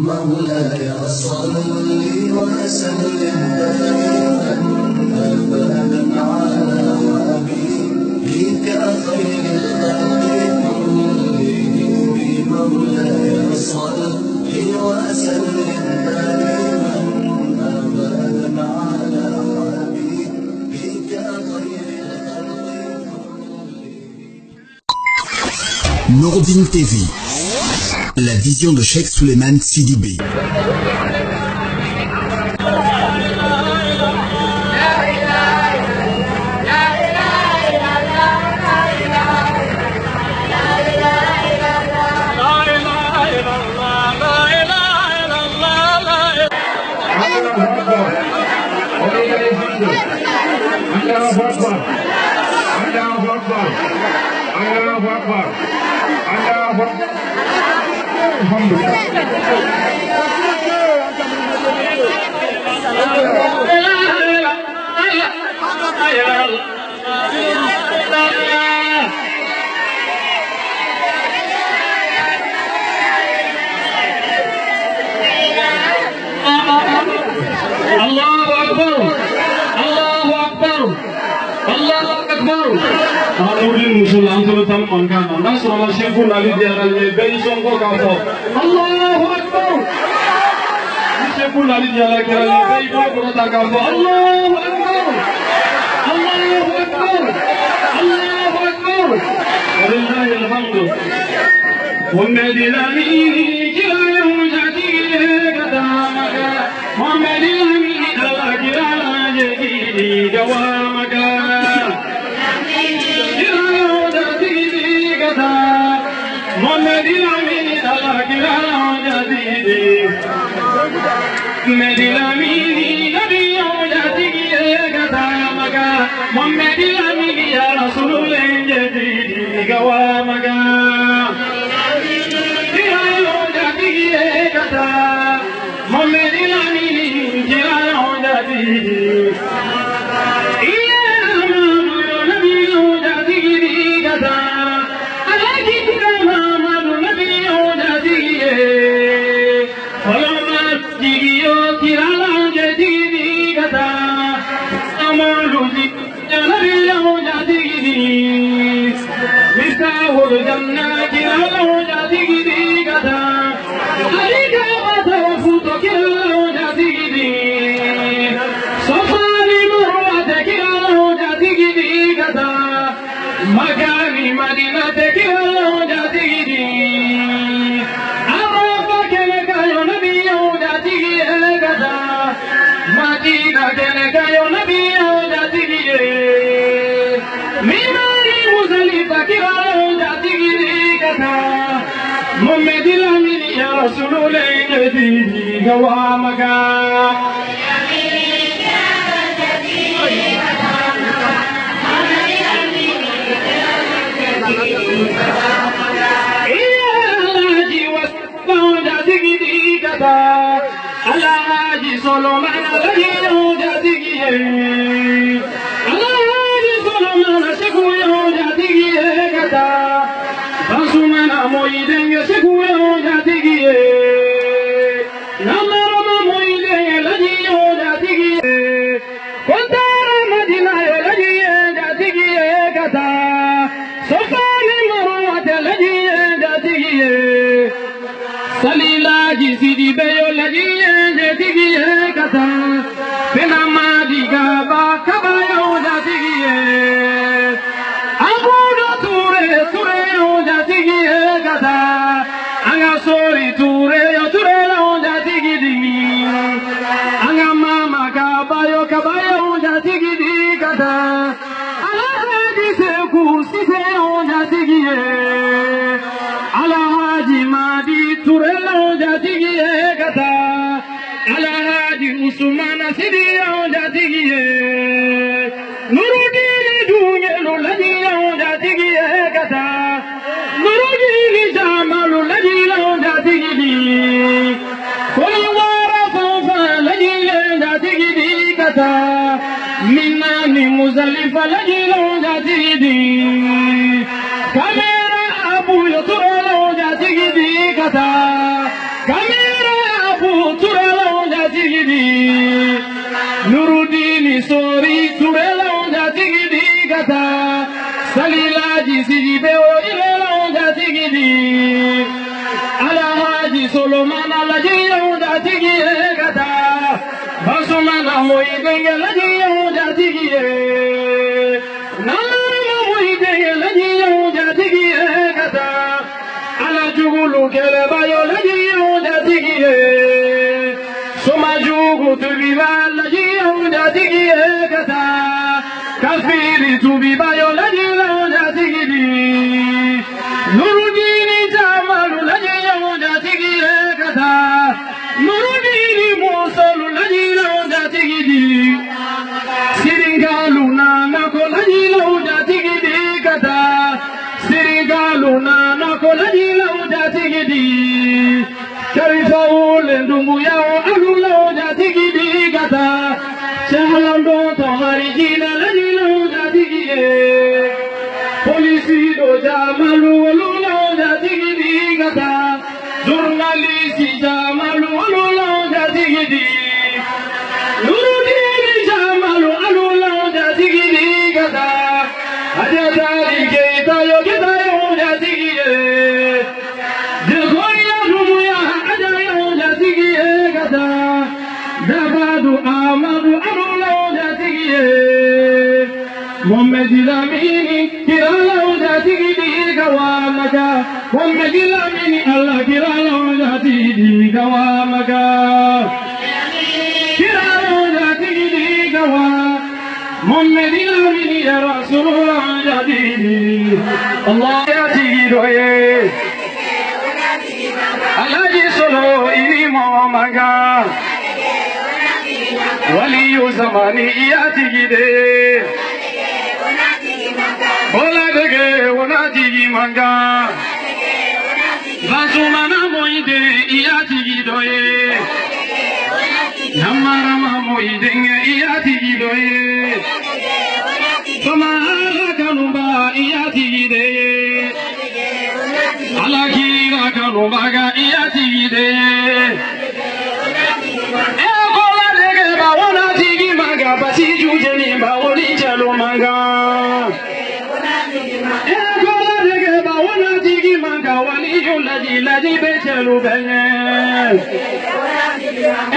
مولاي صل وسلم دائما أبدا على حبيبك خير الخلق كلهم مولاي صل وسلم دائما أبدا على حبيبك خير الخلق كلهم. Nouroudine TV, la vision de Cheikh Souleymane Sidibé. Muzdalifa la jilo jatidi kamera abu Somajugulu Kelebayo Lagio Datigie Somajugu to Viva Lagio Datigie Kata Kafiri to Vivayo Lagio Datigidi Nurudini Jamalu Lagio Datigie Kata Nurudini Mosalu Lagio Datigidi Siringaluna Nako Lagio Datigidi Kata Sirigaluna Nakolajila Udatigidi Karifaul and Dumuyao Alula Udatigidi Gata Shahalando Toharijina Lajila Udatigidi Polisido Jamalu Alula Udatigidi Gata Journalisi Jamalu Alula Udatigidi Nurudini Jamalu Alula Udatigidi Gata Ajatari Keita Yogita Yogatigie Degoya Rumuya Ajaya Yogatigie Gata Dabadu Amadu Arula Yogatigie Mohamedilamini Kirala Yogatigi Gawamaka Mohamedilamini Allah Kirala Yogatigi Gawamaka Kirala Yogatigi Gawamaka Muhammadina min ya Rasulullah jadi Allah yati doye Alaji solo ini mamaga Waliyu zamani yati gide Bola dege onati manga Basumana moide yati doye Namara moide yati doye Samara kanumba iyati de Alakira kanumba ga iyati de Ekola dege ba wona tigi maga basi jujeni ba woni chalo maga Ekola dege ba wona tigi maga wani yulaji laji be chalo benye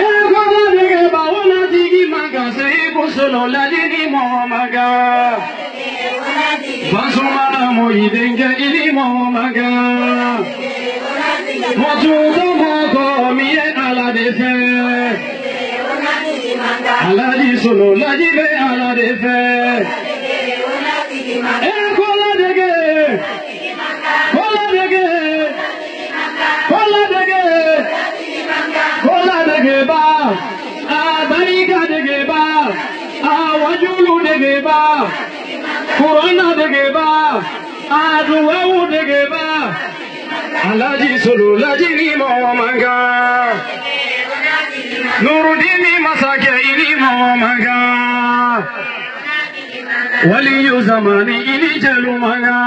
Ekola dege ba wona tigi maga sei busolo laji ni mo maga Basumana moidenge ili mo maga Motuto moko miye ala defe Ala di solo la jibe ala defe Kola dege Kola dege Kola dege Kola dege ba Abariga dege ba Awajulu dege ba Kurana dege ba Aduwa dege ba Alaji solo laji ni mo manga Nurudini masake ini mo manga Waliyu zamani ini jalu manga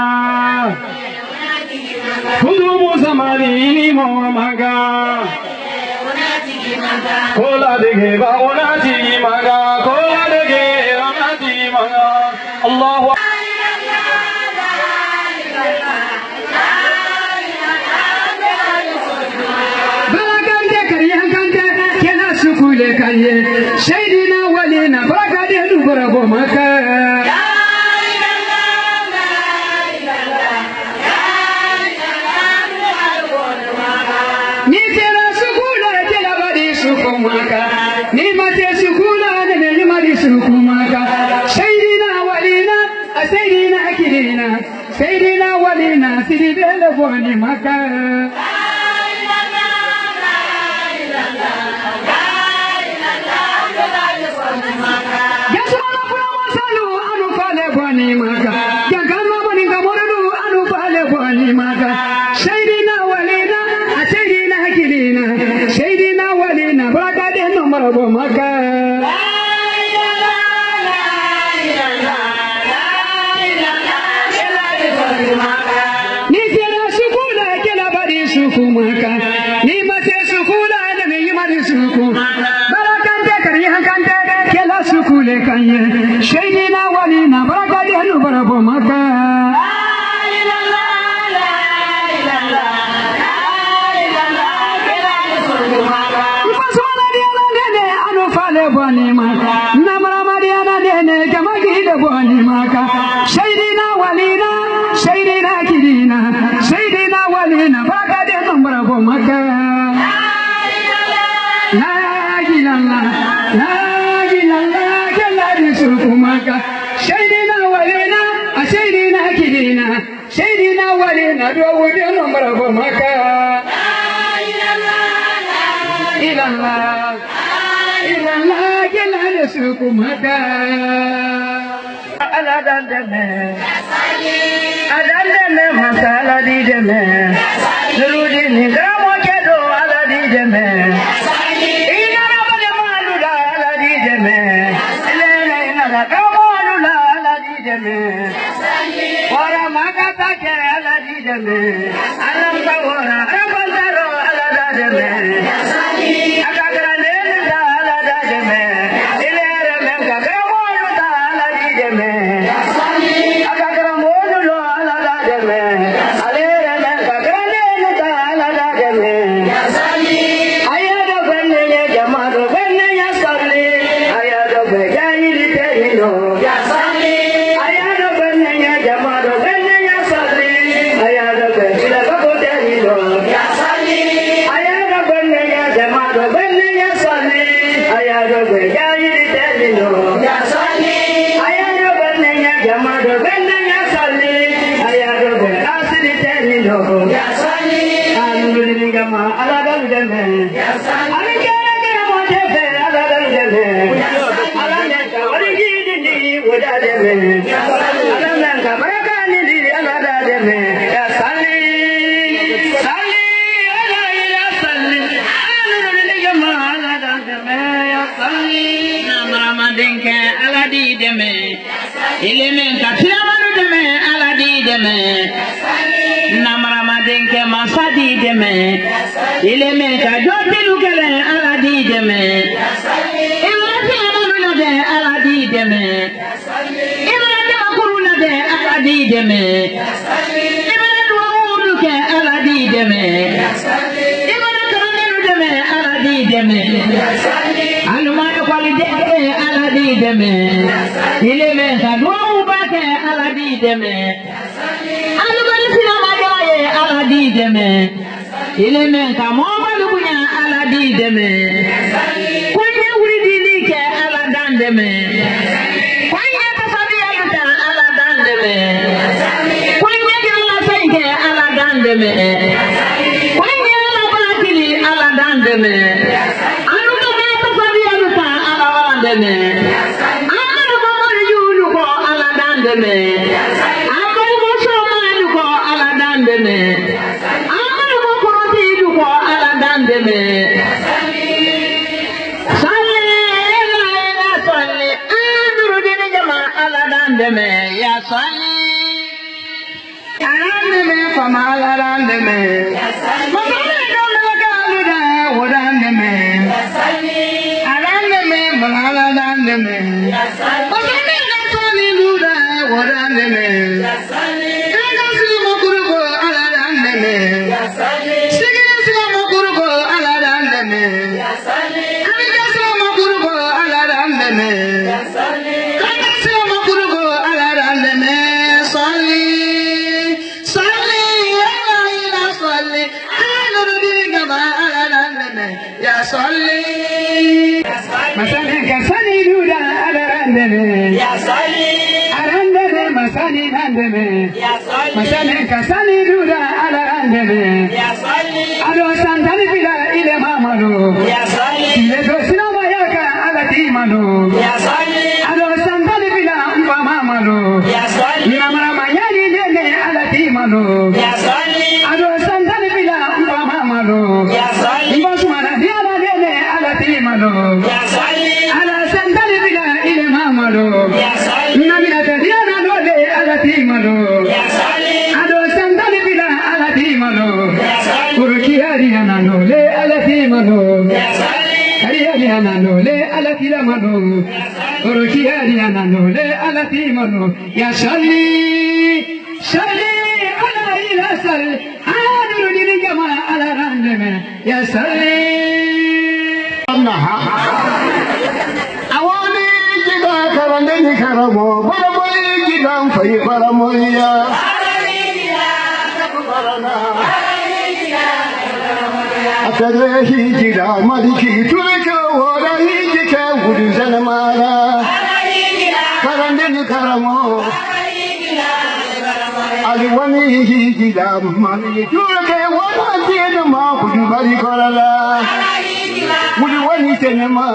Kudumu zamani ini mo manga Kola dege ba onati manga Kola dege onati manga Allahu Sukule kanye Shaydina walina Bagade nubrabo maka Ni tera sukula tela badi sukumaka Ni mate sukula ni madi sukumaka Shaydina walina Sayyidina akidina Sayyidina walina Sidibele bwani maka Shaydina walina baraka denu barabo maka Bwani maka namara mariana dene kamagi de bwani maka Shaydina walina Shaydina kidina Shaydina walina baraka Wali na do wudi nombara ko maka. Ilallah gelane suku maka. Ala dandeme masala di deme. Nurudi ni gramo kedo ala di deme. Ina rabale malula ala di deme. Ilene ina gramo malula ala di deme. Ora magata ke ala di deme. Alam ka ora rabandaro ala da deme. Akagra ne ala da deme. Ilere men ka gramo malula ala di deme. Akagra malula ala da deme. Alere men ka grane ala da deme. Ayado benne ya jamado benne ya salli. Ayado be jayiri terino. Ayado benne ya jamado benne ya salli. Ayado be ila bako terino. Ayado benne ya jamado benne ya salli. Ayado be jayiri terino. Ayado benne ya jamado benne ya salli. Ayado be asiri terino. Alhamdulillah gama ala dal deme. Ala kera mo defe ala dal deme. Ala nka warigi ni wada deme. Ala nka baraka ni ala dal deme. Ya salli ala ila salli. Alhamdulillah gama ala dal deme. Ya salli namama denke ala di deme. Elemen ka tiamanu deme ala di deme. Namrama denke masadi deme. Ileme ka jotilu kele ala di deme. Ilati amanu de ala di deme. Ilati makuruna de ala di deme. Ilati waudu ke ala di deme. Ilati kanenu deme ala di deme. Alumani kwali deke ala di deme. Ileme ka duwa ke ala di deme. Alumani sinama joye ala di deme. Ileme ka mobalu kunya ala di deme. Kwanye wuri di ke ala dan deme. Kwanye tasabi aluta ala dan deme. Kwanye jala senke ala dan deme. Kwanye ala bakili ala dan deme. Aluta tasabi aluta ala dan deme. Amadu mamadu yulu ko ala dan deme. Amadu musomalu ko ala dan deme. Deme. Salli ala salli. Anduru dini jama ala dandeme. Ya salli. Andeme fama ala dandeme. Mamane dole kalu da wadandeme. Adandeme malala dandeme. Mamane natoni luda wadandeme. Kagasi mokuruko ala dandeme. Masani kasani duda adarandeme. Arandeme masani nandeme. Masani kasani duda adarandeme. Ado santani bila ile mamalo. Ile dosina mayaka alati malo. Ado santani bila mpa mamalo. Namara mayani nene alati malo. Ado santani bila mpa mamalo. Mbasumana diala nene alati malo. Ala santani bila ile mamalo. Namina diala node alati malo. Ado santani bila alati malo. Uruki hariana nole alati malo. Hariana nole alati malo. Uruki hariana nole alati malo. Ya shali ala ila sal. Adu dini jama ala randeme. Ya shali. Awani jiga karandeni karamo. Baramoy jigam fai baramoya. Akadre hijira maliki tureka wara hijike wudu zanamara. Karandeni karamo. Ali wani hijila mali turke wana tiene ma kudu bari korala kudu wani tenema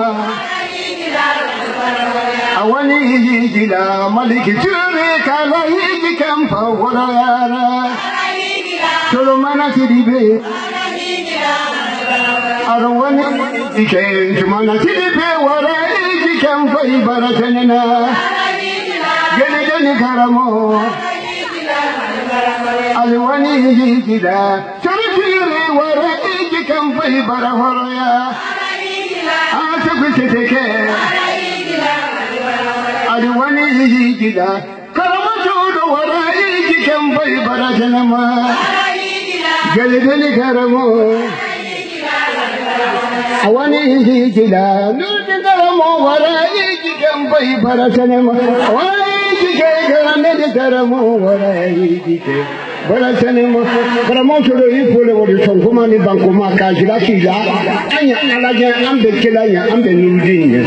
awani hijila mali turke kala hiji kampa wala yara tolo mana tidibe arwani hiji tumana tidibe wala hiji kampa ibara tenena gene gene karamo alwani hijila tarfiri wara iji kan fai bara horoya ata kushiteke alwani hijila karamatu do wara iji kan fai bara janama galibali karamo awani hijila nurti karamo wara iji kan fai bara janama awani hijila karame karamo wara iji voilà, c'est vraiment que le pour le révolution, comment les banques, comment Kajila, Kila, Anya, Alaga, Ambe Kelaya, Ambe Nudin.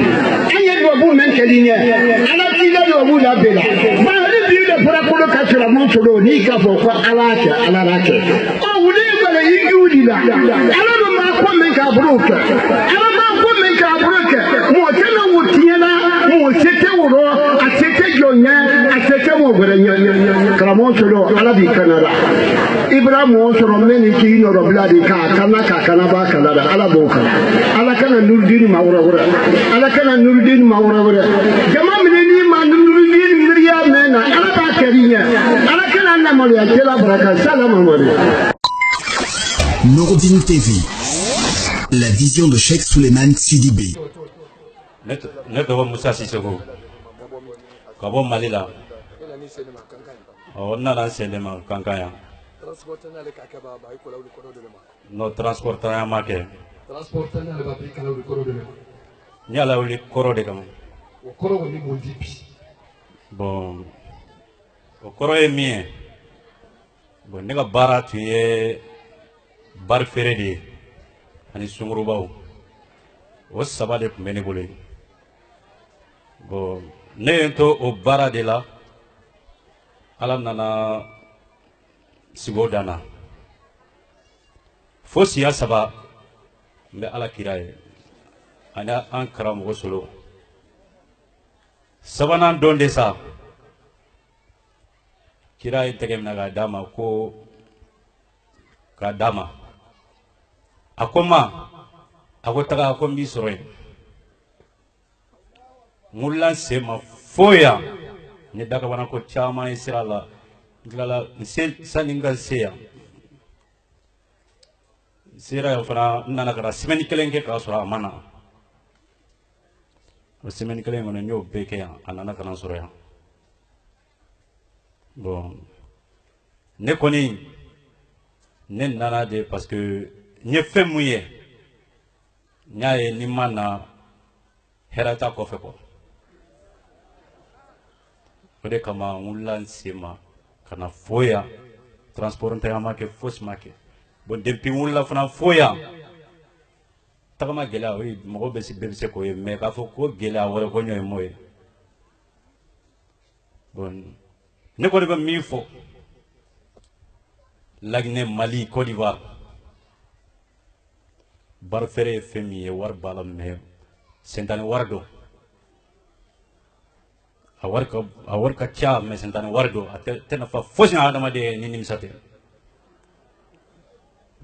Anya doit vous même Keline, Alakila doit vous la bella. Mais le but de pour la colocation, la montre l'eau, ni Kafo, Alaka, Alarake. Oh, vous dites que le Yudila, alors le Marco Mekabrook, alors Marco Mekabrook, moi, je ne vous tiens là, moi, c'était au roi, à c'était Jonia, à c'était mon vrai, Cramon, à la vie Canada. Ibrahim Osoro meni ki no robladi ka kana ba Canada ala boka ala kana nurdin mawra wura ala kana nurdin mawra wura jama ni ma nurdin miriya mena ala ba karinya ala kana na mawya kila baraka salam mawri Nourdine TV, la vision de Cheikh Souleymane Sidibé. Ne doit Moussa Sissoko. Kabo Malila. On a l'enseignement Kankaya. No transporter à marqué. Transporter à la fabrique à l'eau. Niala ou les coro de Gam. Au coro de Mondipi. Bon. Au coro est mien. Bon, nega bara tu es bar ferredi. Ani sungurubao. O sabade menebole. Bon, neento au bara de la. Ala nana sigodana fosi ya saba mbe ala kiraye ana an karam solo sabanan donde sa kiraye tegem naga dama ko ka dama akoma akotaga akombi soroy mulan sema foya ni daga wana ko chama isirala ngala saninga seya sira fana nana kara semeni kelenge ka sura mana o semeni kelenge no nyo beke ya anana kana sura ya bon ne koni ne nana de parce que nye femuye nyae ni mana herata ko fe ko de kama ulan sema kana foya transporter ama ke fos make bon depuis ulan fana foya tagama gela oui mo be si be se ko me ka fo ko gela wala ko nyoy moy bon ne ko de mi fo lagne Mali Côte d'Ivoire bar fere femi e war balam me sentane wardo awarka cha me sentane wardo atena fa fosina adama de ni nimsate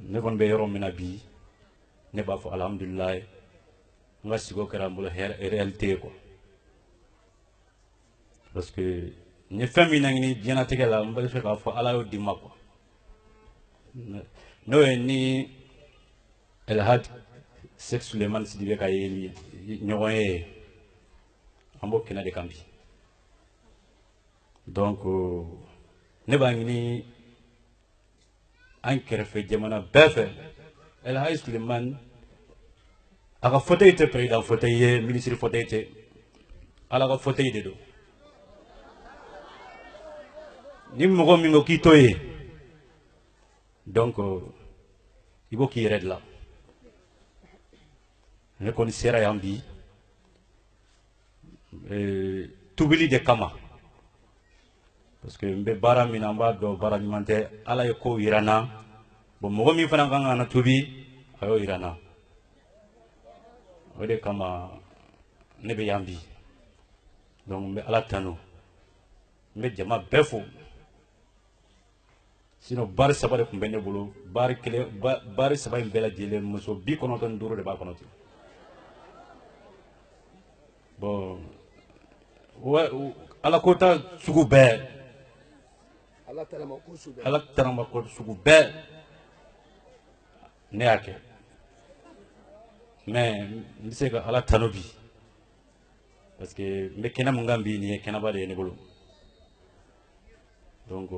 ne kon be yoro mina bi ne ba fo alhamdulillah nga sigo karambulo réalité quoi parce que ni fami nangini diana tegela mbal fe ka fo ala yo dimma quoi no ni el had Cheikh Souleymane Sidibé ka yeli ñoye ambo kina de kambi donc ne bangini an kerefe jamana befe el had Souleymane aka fauteuil te président fauteuil ministre fauteuil te ala ka fauteuil de do ni mo mi ngo kitoye donc il faut qu'il règle là ne connais sera yambi tubili de kama parce que mbe bara min an b'a dɔn bara ɲuman tɛ ala ye kow yira n na bon mɔgɔ min fana kan ka na tubi a y'o yira n na o de kama ne bɛ yan bi donc n bɛ ala tanu n bɛ jama bɛɛ fo sinon bari saba de tun bɛ ne bolo bari saba in bɛɛ lajɛlen muso 95 de b'a kɔnɔ ten bon ala ko ta sugu bɛɛ ala tarama ko sugu bɛɛ ne y'a kɛ mais n bɛ se ka ala tanu bi parce que n bɛ kɛnɛ mun kan bi nin ye kɛnɛba de ye ne bolo donc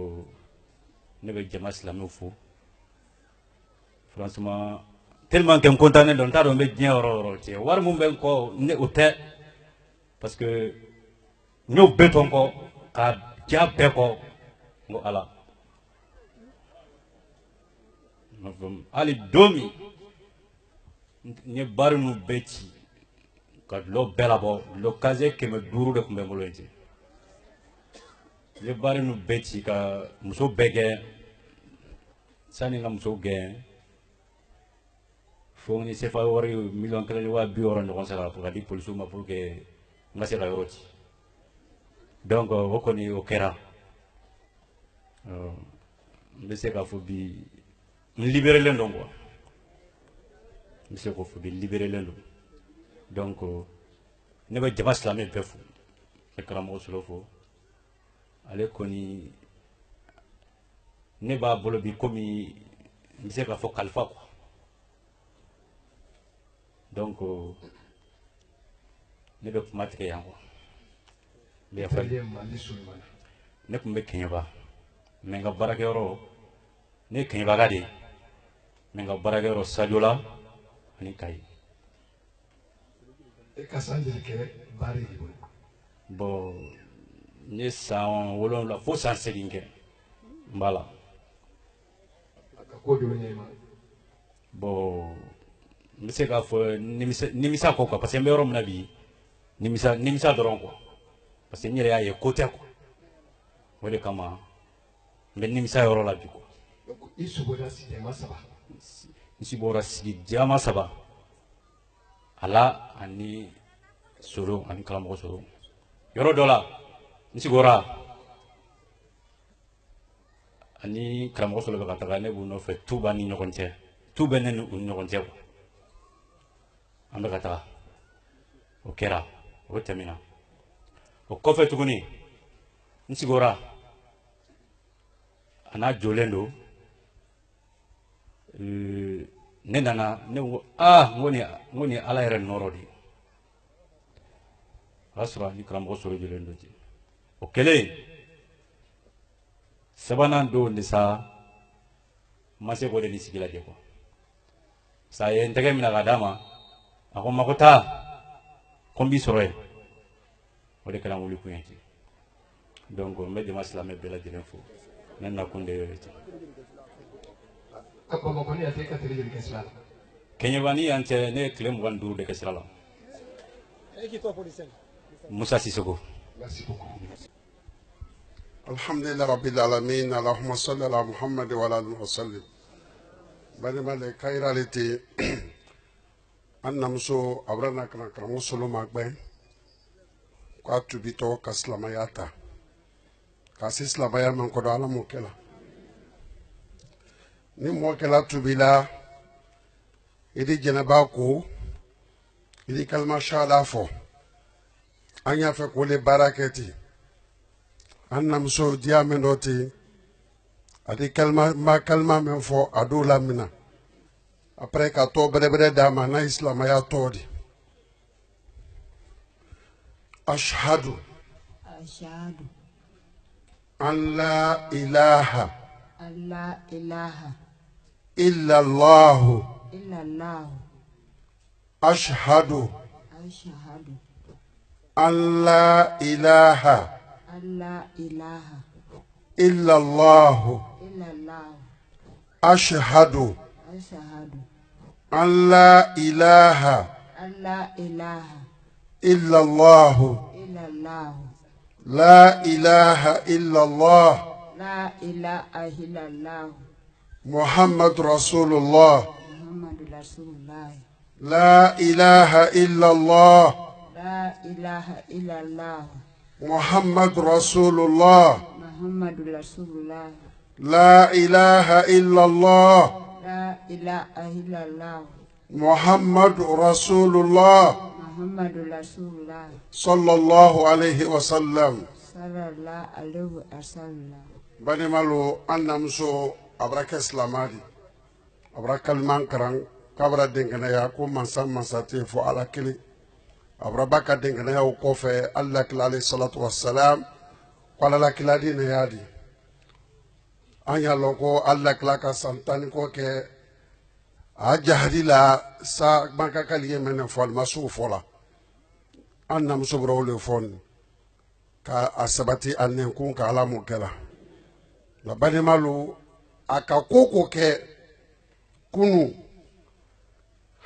ne bɛ jama silamɛw fo franchement tellement que n content don n t'a dɔn n bɛ diɲɛ yɔrɔ o yɔrɔ cɛ wari mun bɛ n kɔ ne o tɛ parce que n y'o bɛɛ to n kɔ ka diya bɛɛ kɔ n ko ala hali don min n ye bari ninnu bɛɛ ci ka dulɔ bɛɛ labɔ dulɔ kaze 500 de tun bɛ n bolo yen ten n ye bari ninnu bɛɛ ci ka muso bɛɛ gɛn sani n ka muso gɛn fo ni sefa wari 1,250,000 ɲɔgɔn sara ka di polisiw ma pour que n ka se ka yɔrɔ ci donc o kɔni o kɛra n bɛ se k'a fɔ bi n libérelen don quoi n bɛ se k'o fɔ bi n libérelen don donc ne bɛ jama silamɛ bɛɛ fo n bɛ karamɔgɔ Solo fo ale kɔni ne b'a bolo bi komi n bɛ se k'a fɔ kalifa quoi donc ne bɛ kuma tigɛ yan quoi ne tun bɛ Kɛɲɛba mais n ka baarakɛyɔrɔ ne ye Kɛɲɛbaga de ye mais n ka baarakɛyɔrɔ Sadiola ani Kayi bon n ye san 7 fo san 8 kɛ n b'a la bon n bɛ se k'a fɔ nimisa kɔ quoi parce que n bɛ yɔrɔ min na bi nimisa dɔrɔn quoi parce que n yɛrɛ y'a ye ko tɛ quoi o de kama n bɛ nimisa yɔrɔ la bi quoi n sibɔra sigi jama 3 ala ani Solo ani karamɔgɔ Solo yɔrɔ dɔ la n sigora ani karamɔgɔ Solo bɛ ka taga ne b'u nɔfɛ tu b'an ni ɲɔgɔn cɛ tu bɛ ne ni u ni ɲɔgɔn cɛ quoi an bɛ ka taga o kɛra o tɛmɛna o kɔfɛ tuguni n sigora a n'a jɔlen don ne nana ne ko n ko nin ala yɛrɛ nɔrɔ de o y'a sɔrɔ ni karamɔgɔ Solo jɔlen don ten o kɛlen sabanan don de sa n ma se k'o de ni sigi lajɛ quoi sa ye n tɛgɛ minɛ k'a d'a ma a ko mago taa ko n b'i sɔrɔ yen o de kɛra n wuli kun ye ten donc n bɛ jama silamɛ bɛɛ lajɛlen fo ne nakun de y'o ye ten Kɛɲɛba ni yan cɛ ne ye tile 25 de kɛ sira la Musa Sisoko alhamdulillah rabbil alamin allahumma salli ala muhammad wa ala alihi wa sallim balimale kairalite annamuso abrana kana karamɔgɔ Solo ma gbɛn k'a tubitɔ ka silamɛya ta ka se silamɛya man kɔdɔ ala m'o kɛla ni mɔgɔ kɛla tubila i di jɛnɛba ko i di kalima shala fɔ an y'a fɛ k'o le baara kɛ ten an namuso diya min dɔ ten a di kalima min fɔ a dɔw la mina après ka tɔ bɛrɛbɛrɛ d'a ma n'a ye silamɛya tɔ di ashhadu an la ilaha illa Allah ashhadu an la ilaha illa Allah ashhadu an la ilaha illa Allah لا إله إلا الله لا إله إلا الله محمد رسول الله محمد رسول الله لا إله إلا الله لا إله إلا الله محمد رسول الله محمد رسول الله لا إله إلا الله لا إله إلا الله محمد رسول الله محمد رسول الله صلى الله عليه وسلم صلى الله عليه وسلم بني مالو أنامسو أبراك إسلامي أبراك المانكران كبر دينغنا يا كوم منسام منساتي فو على كلي أبراك دينغنا يا وقوفه الله كلا عليه الصلاة والسلام قال لك لا دين يا دي أنيا لوكو الله كلا كسانتاني كوكي أجهدي لا سا بانكا كليه من فول مسو فولا أنامسو برولي فون ka asabati anen kun ka ala mo kɛla la balimalu a ka koko kɛ kunu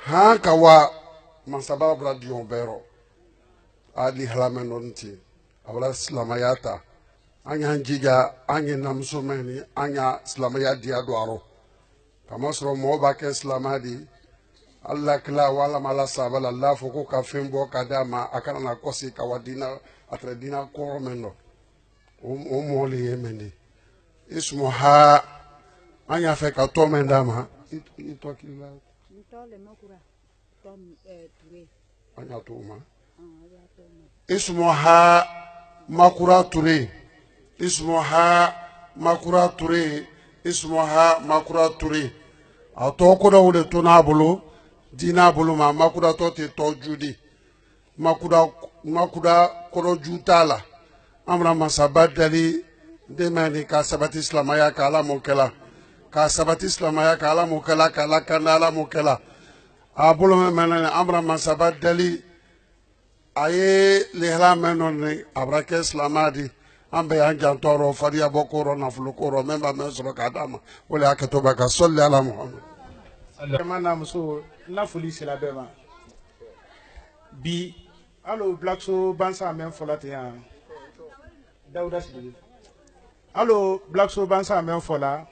han ka wa mansaba bura diɲɔ bɛɛ rɔ a li halamɛ nɔni ten a bɔra silamaya ta an y'an jija an ye namuso mɛn ni an y'a silamaya diya don a rɔ kamasɔrɔ mɔgɔ b'a kɛ silamaya di ala kila walama ala saba la l'a fɔ ko ka fɛn bɔ ka d'a ma a kana na kɔsi ka wa dina atra dina kɔrɔ mɛn dɔ o mɔgɔ le ye mɛn de ismu ha an y'a fɛ ka tɔ mɛn d'a ma i tɔ k'i la an y'a to o ma ismu ha makura ture ismu ha makura ture ismu ha makura ture a tɔ kɔdɔw de to n'a bolo dina bolo ma makura tɔ tɛ tɔ judi makuda kɔrɔ ju t'a la an bɛna masaba dali dɛmɛ ni ka sabati silamaya ka ala m'o kɛla ka sabati silamaya ka ala m'o kɛla ka ala kan ala m'o kɛla a bolo mɛn an bɛna masaba dali a ye lehla mɛn nɔ ni a bɛna kɛ silamaya di an bɛ y'an jan tɔɔrɔ fariya bɔ ko rɔ nafolo ko rɔ mɛn b'a mɛn sɔrɔ k'a d'a ma o de y'a kɛ to bɛ ka sɔli ala muhamadu. Mana muso na foli sera bɛɛ ma bi allo Blackso Bansa mɛn fɔla ten yan Dawuda Sidiki allo Blackso Bansa mɛn fɔla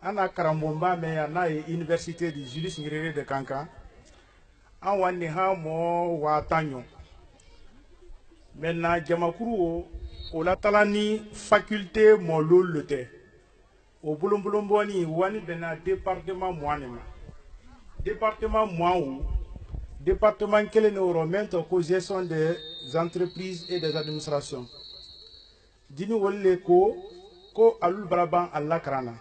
an na karamɔgɔba mɛn yan n'a ye université de Julius Nyerere de Kankan an wa nin ha mɔ 1000 ɲɔgɔn maintenant jamakuru o latala ni faculté mɔlolu tɛ o bolonbolonbɔni wani bɛnna département mugan de ma département mugan o département kelen de yɔrɔ min tɔ ko gestion des entreprises et des administrations dini wale le ko alul bara ban a lakaran na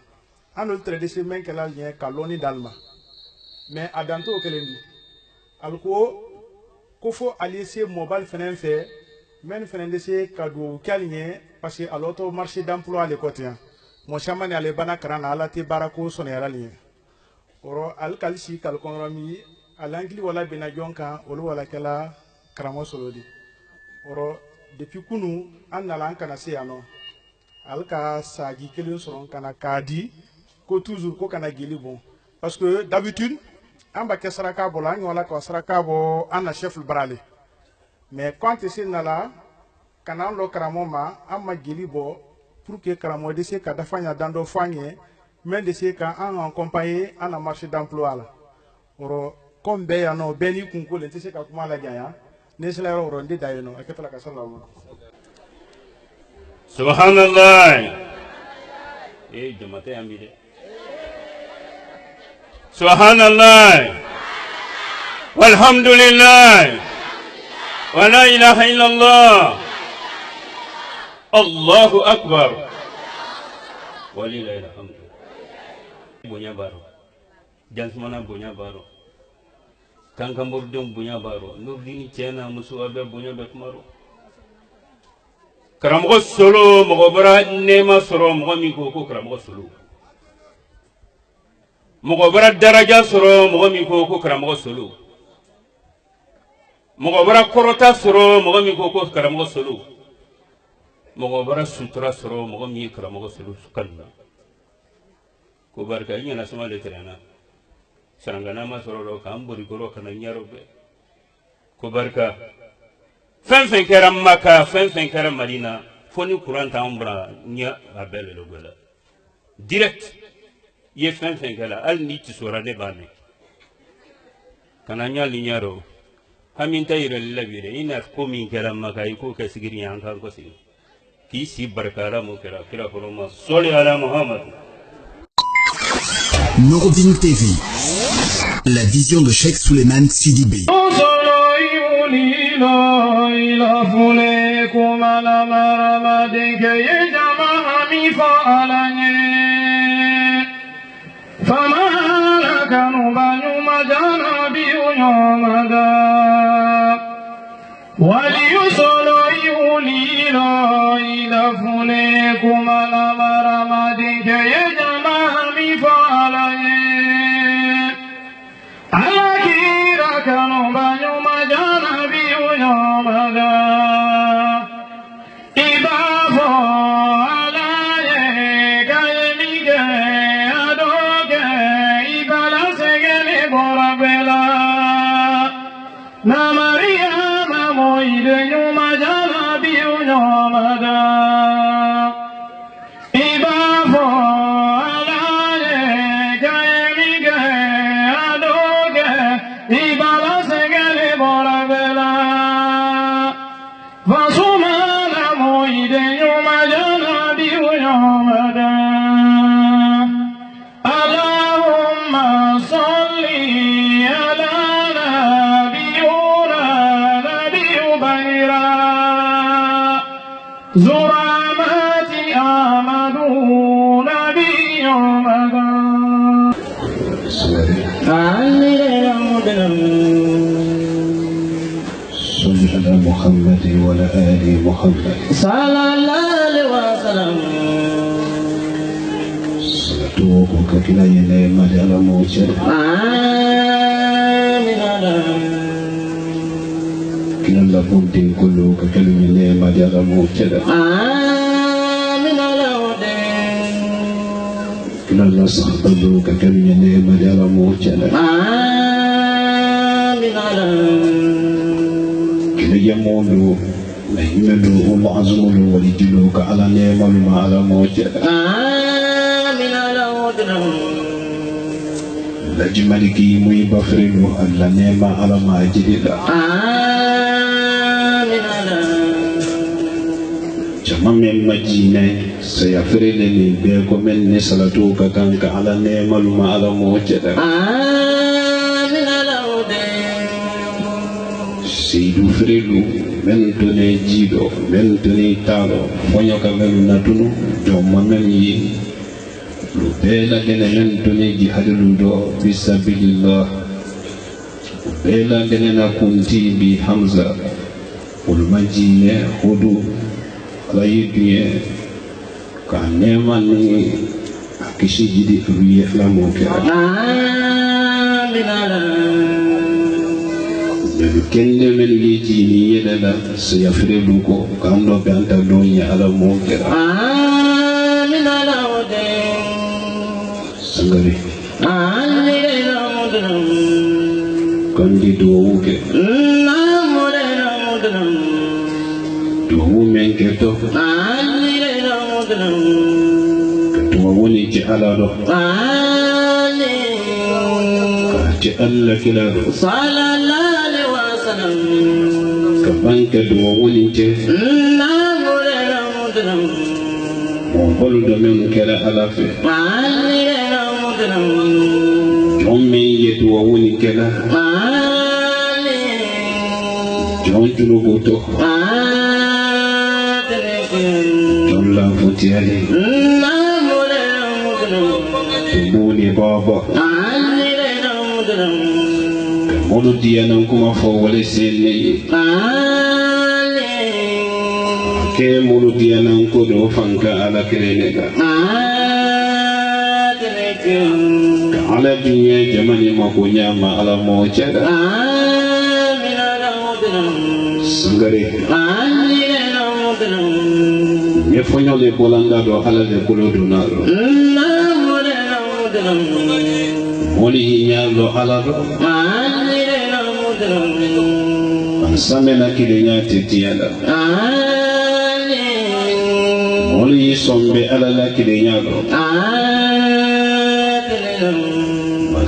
an olu tɛrɛ de se min kɛla ɲɛ ka lɔnni d'al ma mais a dan t'o kelen di ali ko fo ali se mɔbali fɛnɛ fɛ min fɛnɛ de se ka duwawu kɛ ali ɲɛ parce que a lɔtɔ marché d'emploi ale kɔ ten mo chamani ale bana karana ala te barako sone yala ni oro al kalisi kal konrami alangli wala bena jonka olu wala kala karamo solodi oro depuis kunu annala kana se ano al ka saji kelin soron kana kadi ko toujours ko kana geli bon parce que d'habitude amba ke saraka bola ni wala ko saraka bo ana chef brale mais quand c'est nala kana lo karamo ma amma geli bo pour que karamo de se ka dafanya dando fanye mais de se ka en accompagner à la marché d'emploi la oro comme be ya no beni kunko le se ka kuma la gaya ne se la oro ndi dayo no aketala ka salamu subhanallah jamate amide subhanallah walhamdulillah wa la ilaha illallah Allahu akbar walilahi alhamdu bonya baro jansmana bonya baro kankambor dum bonya baro nurdini chena musu abe bonya be kumaro karamo solo mo bara nema soro mo mi ko karamo solo mo bara daraja soro mo mi ko karamo solo mo bara korota soro mo mi ko karamo solo mo bara sutra soro mo mi karamo solo sukanna ko barka ina sama le terana sarangana ma soro ro kam buri goro kana nyarobe ko barka fɛn kɛra Maka fɛn kɛra Madina fo ni courant t'anw bara ɲɛ a bɛɛ le logo la direct ye fɛn kɛra hali ni tisora ne b'a mɛn kana ɲali ɲɛrɔ hami ta yɛrɛ labire ina ko min kɛra Maka i k'o kɛ sigiri yan kan ko sigi k'i si barikara mu kɛra kira kɔrɔma sɔli ala Muhammad. Nouroudine TV, la vision de Cheikh Souleymane Sidi Bey. محمد وعلى آل محمد صلى الله عليه وسلم صلاتك كلا ينام على موجد آمين كلا لبود كله كلا ينام على موجد آمين كلا لصحبه كلا ينام على موجد آمين يمولو نحمده وعظمه ولجلوك على نعم ما على موجد آمين لجمالك مي بفرلو على نعم على ما جدد آمين جمع مجينة سيفرلني بيكم من نسلتوك كانك على نعم ما على موجد Seydou Frelou men tone jido men tone talo fonyo ka melu natunu jomma men yi lu bela dene men tone jihadulu do bisabilillah bela dene na kunti bi Hamza ul majine hudu ala yiduye ka nema ni akishi jidi ruye la mo kera kende men yeji ni yedala so yafredu ko kando be anta donya ala mo kera amin ala wode sangare amin ala wode kandi do wuke namore ala wode do men keto amin ala wode to woni ci ala do amin ka ci alla kila do sallallahu kabanka do wolinje mo bolu do men kala alafe jomme yetu woni kala jonjulo goto jolla futiale tubuni baba modu diana kuma fo wala sele ke modu diana ko do fanka ala kerenega ala dunya jamani mako nyama ala mo chada sangare me fonyo le bolanga do ala de kolodo naro moni nyalo ala do Samena kilenya tetiala. Oli sombe alala kilenya lo.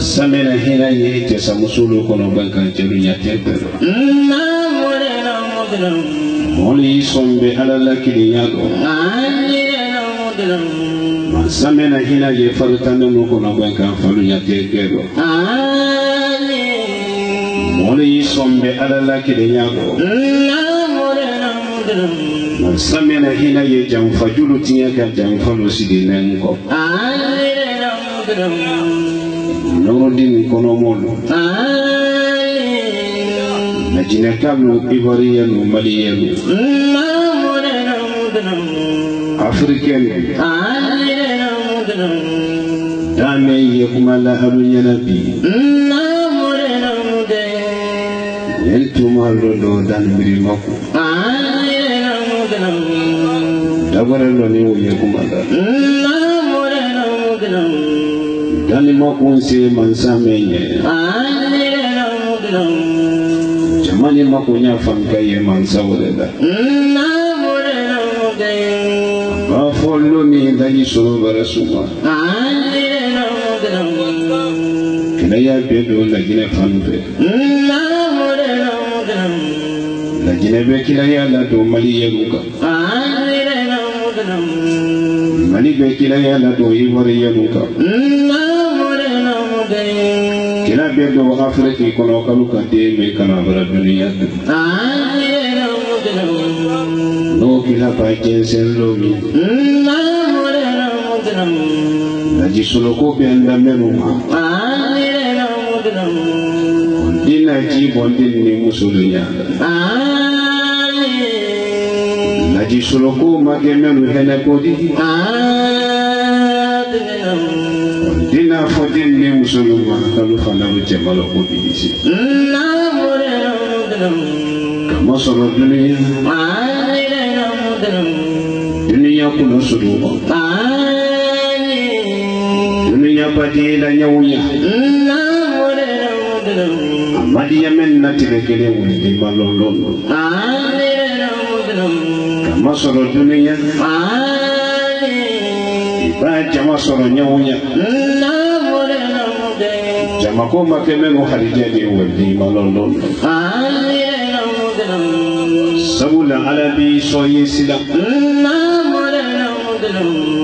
Samena hina ye te samusulu kono banka jelunya tete. Oli sombe alala kilenya lo. Samena hina ye farutano kono banka falunya tete lo. Oli sombe alala kilenya lo. Samena hina ye jamfajulu tinya ka jamfalu sidinenko. Norodin konomolo. Najina kalu Ivoiriano Maliano. Africain. Dame ye kumala alunya nabi. Entuma lodo dan mirimaku. Dabare lo ni ye kumala. Dani makunse mansamenye. Jamani makunya famka ye mansawela. Ba follow ni dani solo barasuma. Kinaya bedo la gine fampe. La gine be kinaya la do mali yeruka. Mali be kinaya la do Ivory yeruka. Kila bedo Afrika kono kaluka de me kana bara dunia. No kila pa jensen lomi. Naji solo ko benda menuma. Dina ji bondin ni musulunya. Naji solo ko magemenu hena kodi. Dina fodin ni musuluma kalu fana mujamalo kodi. Kama solo dunia. Dunia kuno suruh. Dunia padi la nyawnya. Amadi yamen na tilekele wuli malololo. Kama solo dunia. Iba jama solo nyawnya. Jama koma kemenu halijani wuli malololo. Sabula alabi soye silam.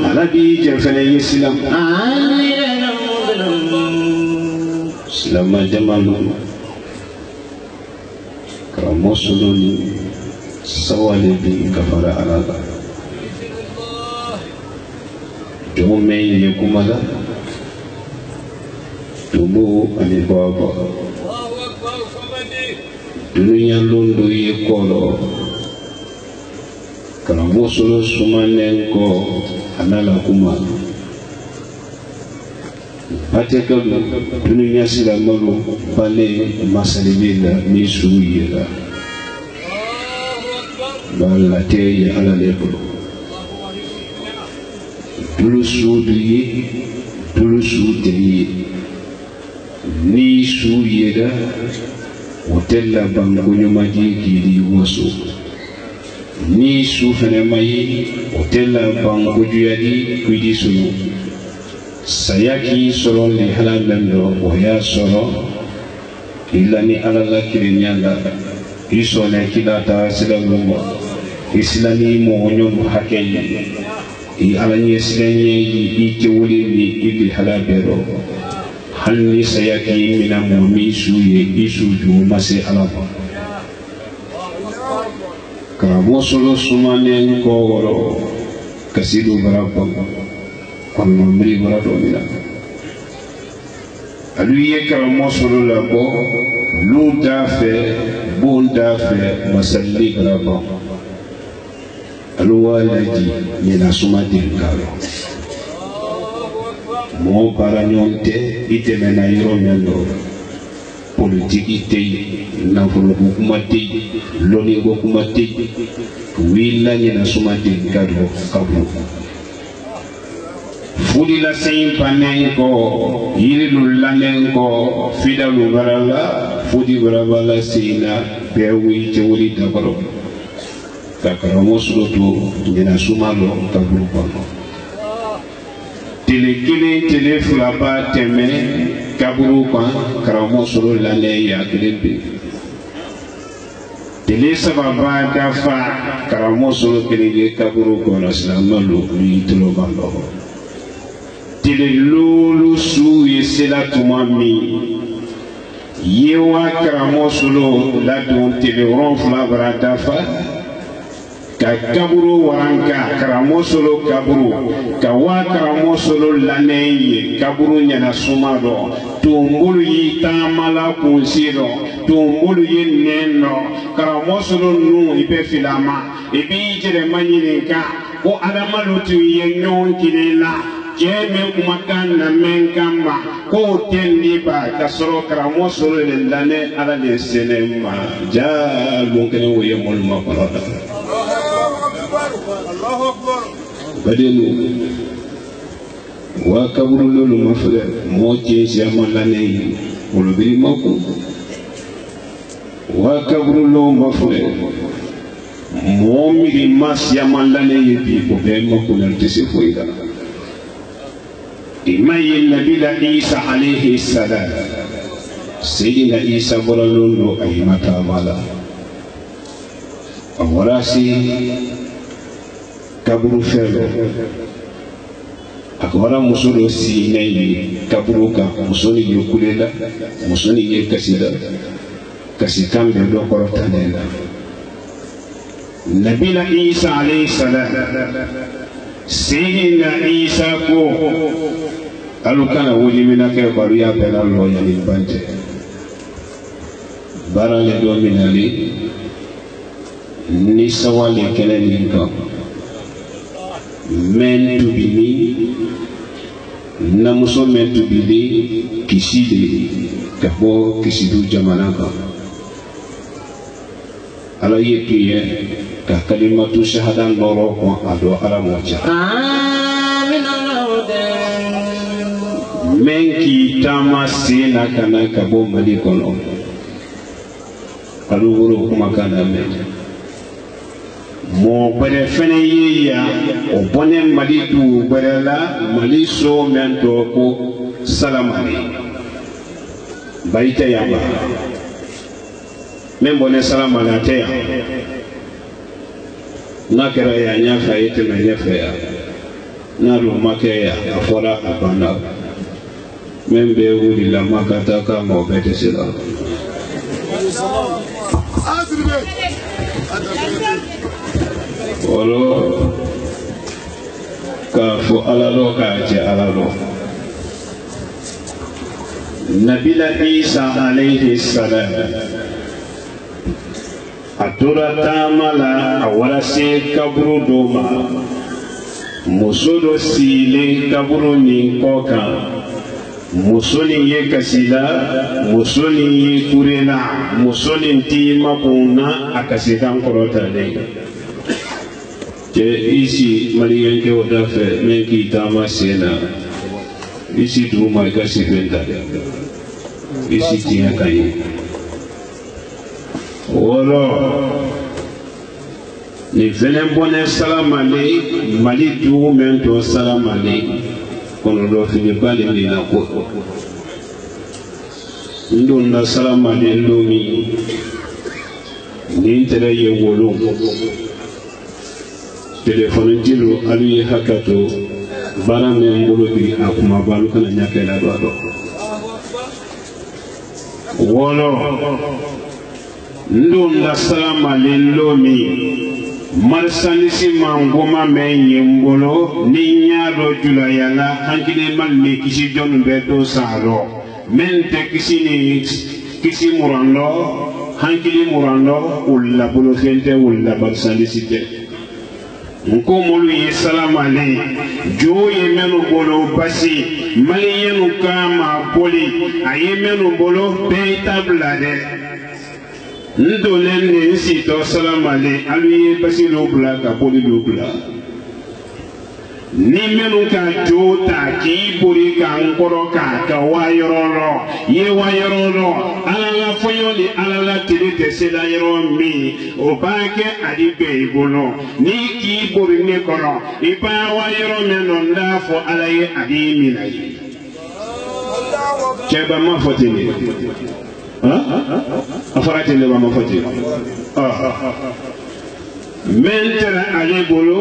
Alabi jefene silam. Selama jamalu Karamosulun Sawalibi kafara alada Jome yekumada Tumu alibaba Dunia lundu yekolo Karamosulun sumanenko Anala kumada Ateka dunia sila malu bale masalibila ni suuyela bala te ya ala lebolo dulu suudi ni suuyela hotela bangunyo maji kiri waso ni sufene mai hotela bangunyo yadi kwidi sunu sayaki soro li halalendo oya soro ilani alala kirinyanga isone kidata silalungo islani moonyon hakenye I alanye silenye I kewuli ni ili halabero halni sayaki mina mumi suye isu jumase alaba kamo solo sumane kogoro kasidu barabang kon memberi berado mina aluye kamo solo labo lu dafe bon dafe masalli barabang aluwalaji mina sumati karo mo paranyonte itemena iromendo politiki tei na fulu kumati loni go kumati willa ni na sumati karo kabu fudi la sein panenko yirilu lanenko fidalu barala fudi barabala sina bewi jewri dabaro kakara mosloto nyina sumalo taburu kono tele kile tele flaba teme kaburu kwa karamo solo lane ya kilembe tele sababa dafa karamo solo kile kaburu kono slamalo ni tolo balo tele lulu su yesela tumami yewa karamo solo la don tele ronfla bradafa ka kaburu waranka karamo solo kaburu ka wa karamo solo laneye kaburu nyana sumado tumbulu yi tamala kunsiro tumbulu yi neno karamo solo nu ibe filama ibi jere manyininka o adama lutu ye nyon kinela jeme kumakan na menkamba ko tendi ba kasoro karamo solo le lane ala le senema ja lunkene wo ye molma parada badelu wa kaburu lolu mafle mo jeesi amalane wolo biri mako wa kaburu lo mafle mo miri mas yamalane yebi ko be mako na tese foida imayi nabila isa alayhi salam sayyidina isa boralolo ay mata mala awarasi kaburu felo akora musulo si nayi kaburu ka musoni yokulela musoni ye kasida kasikambe do korotanela nabila isa alayhi salam sayyidina isa ko alukana wuli mina ke baru ya bela lo ya limbante barale do minali ni sawale kele ninka men to be me namuso men to be le kishide kabo kishidu jamanaka ala yekiye ka kalimatu shahadan loro ko ado ala moja amin men ki tamasina kana kabo malikono aluguru kuma kana men mo bere fene yeya o bone mali du bere la mali so mento ko salamani baita yaba men bone salamana teya na kera ya nyafa yete na nyafa ya na lu makeya afora abana men be wuli la makata ka mo bete sila olo ka fo alalo ka je alalo nabila isa alayhi salam atura tamala awara se kaburu doma musodo sile kaburu ni koka musoni ye kasila musoni ye kurena musoni ti mapuna akasikan korota le ke isi maliyan ke wada fe men ki tama sena isi duma ka sibenda isi tiya kai wolo ni velen bonne salamale mali du men to salamale kono do fini bale ni na ko ndonna salamale lomi ni tere ye wolo téléphone jilo ali hakato barame ngolo bi akuma balu kana nyakela do wolo ndunda salama lilomi marsanisi mangoma menye ngolo ni nyado jula yala hankine malni kisi jonu beto saro mente kisi murando hankili murando ulla bulu fente ulla marsanisi te nkomolu ye salamale jo ye menu bolo basi mali yenu kama poli aye menu bolo pe tablade ndolen ne si to salamale alu ye basi lo bla ka poli lo bla ni menu ka jota ki buri ka nkoro ka wayoro ye wayoro ala la foyoli ala la tilite sela yoro mi o banke adibe ibolo ni ki buri ne kono ipa wayoro meno ndafo ala ye adimi na yi keba ma fotini afarati ne ba ma fotini mentere ale bolo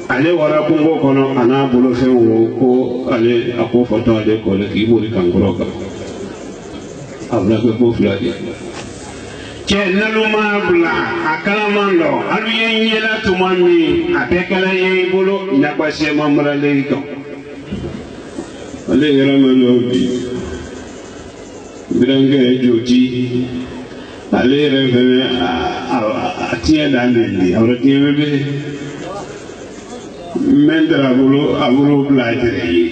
ale wara kungo kono ana bolo fe wo ko ale ako foto ale ko le kiburi kankoro ka abla ko fuladi ke naluma bla akala mando alu yenyela tumami abekala ye bolo na kwase mamra le ko ale yara melodi birange joji ale revene atia dalili awra tiebe mendra abulu blajere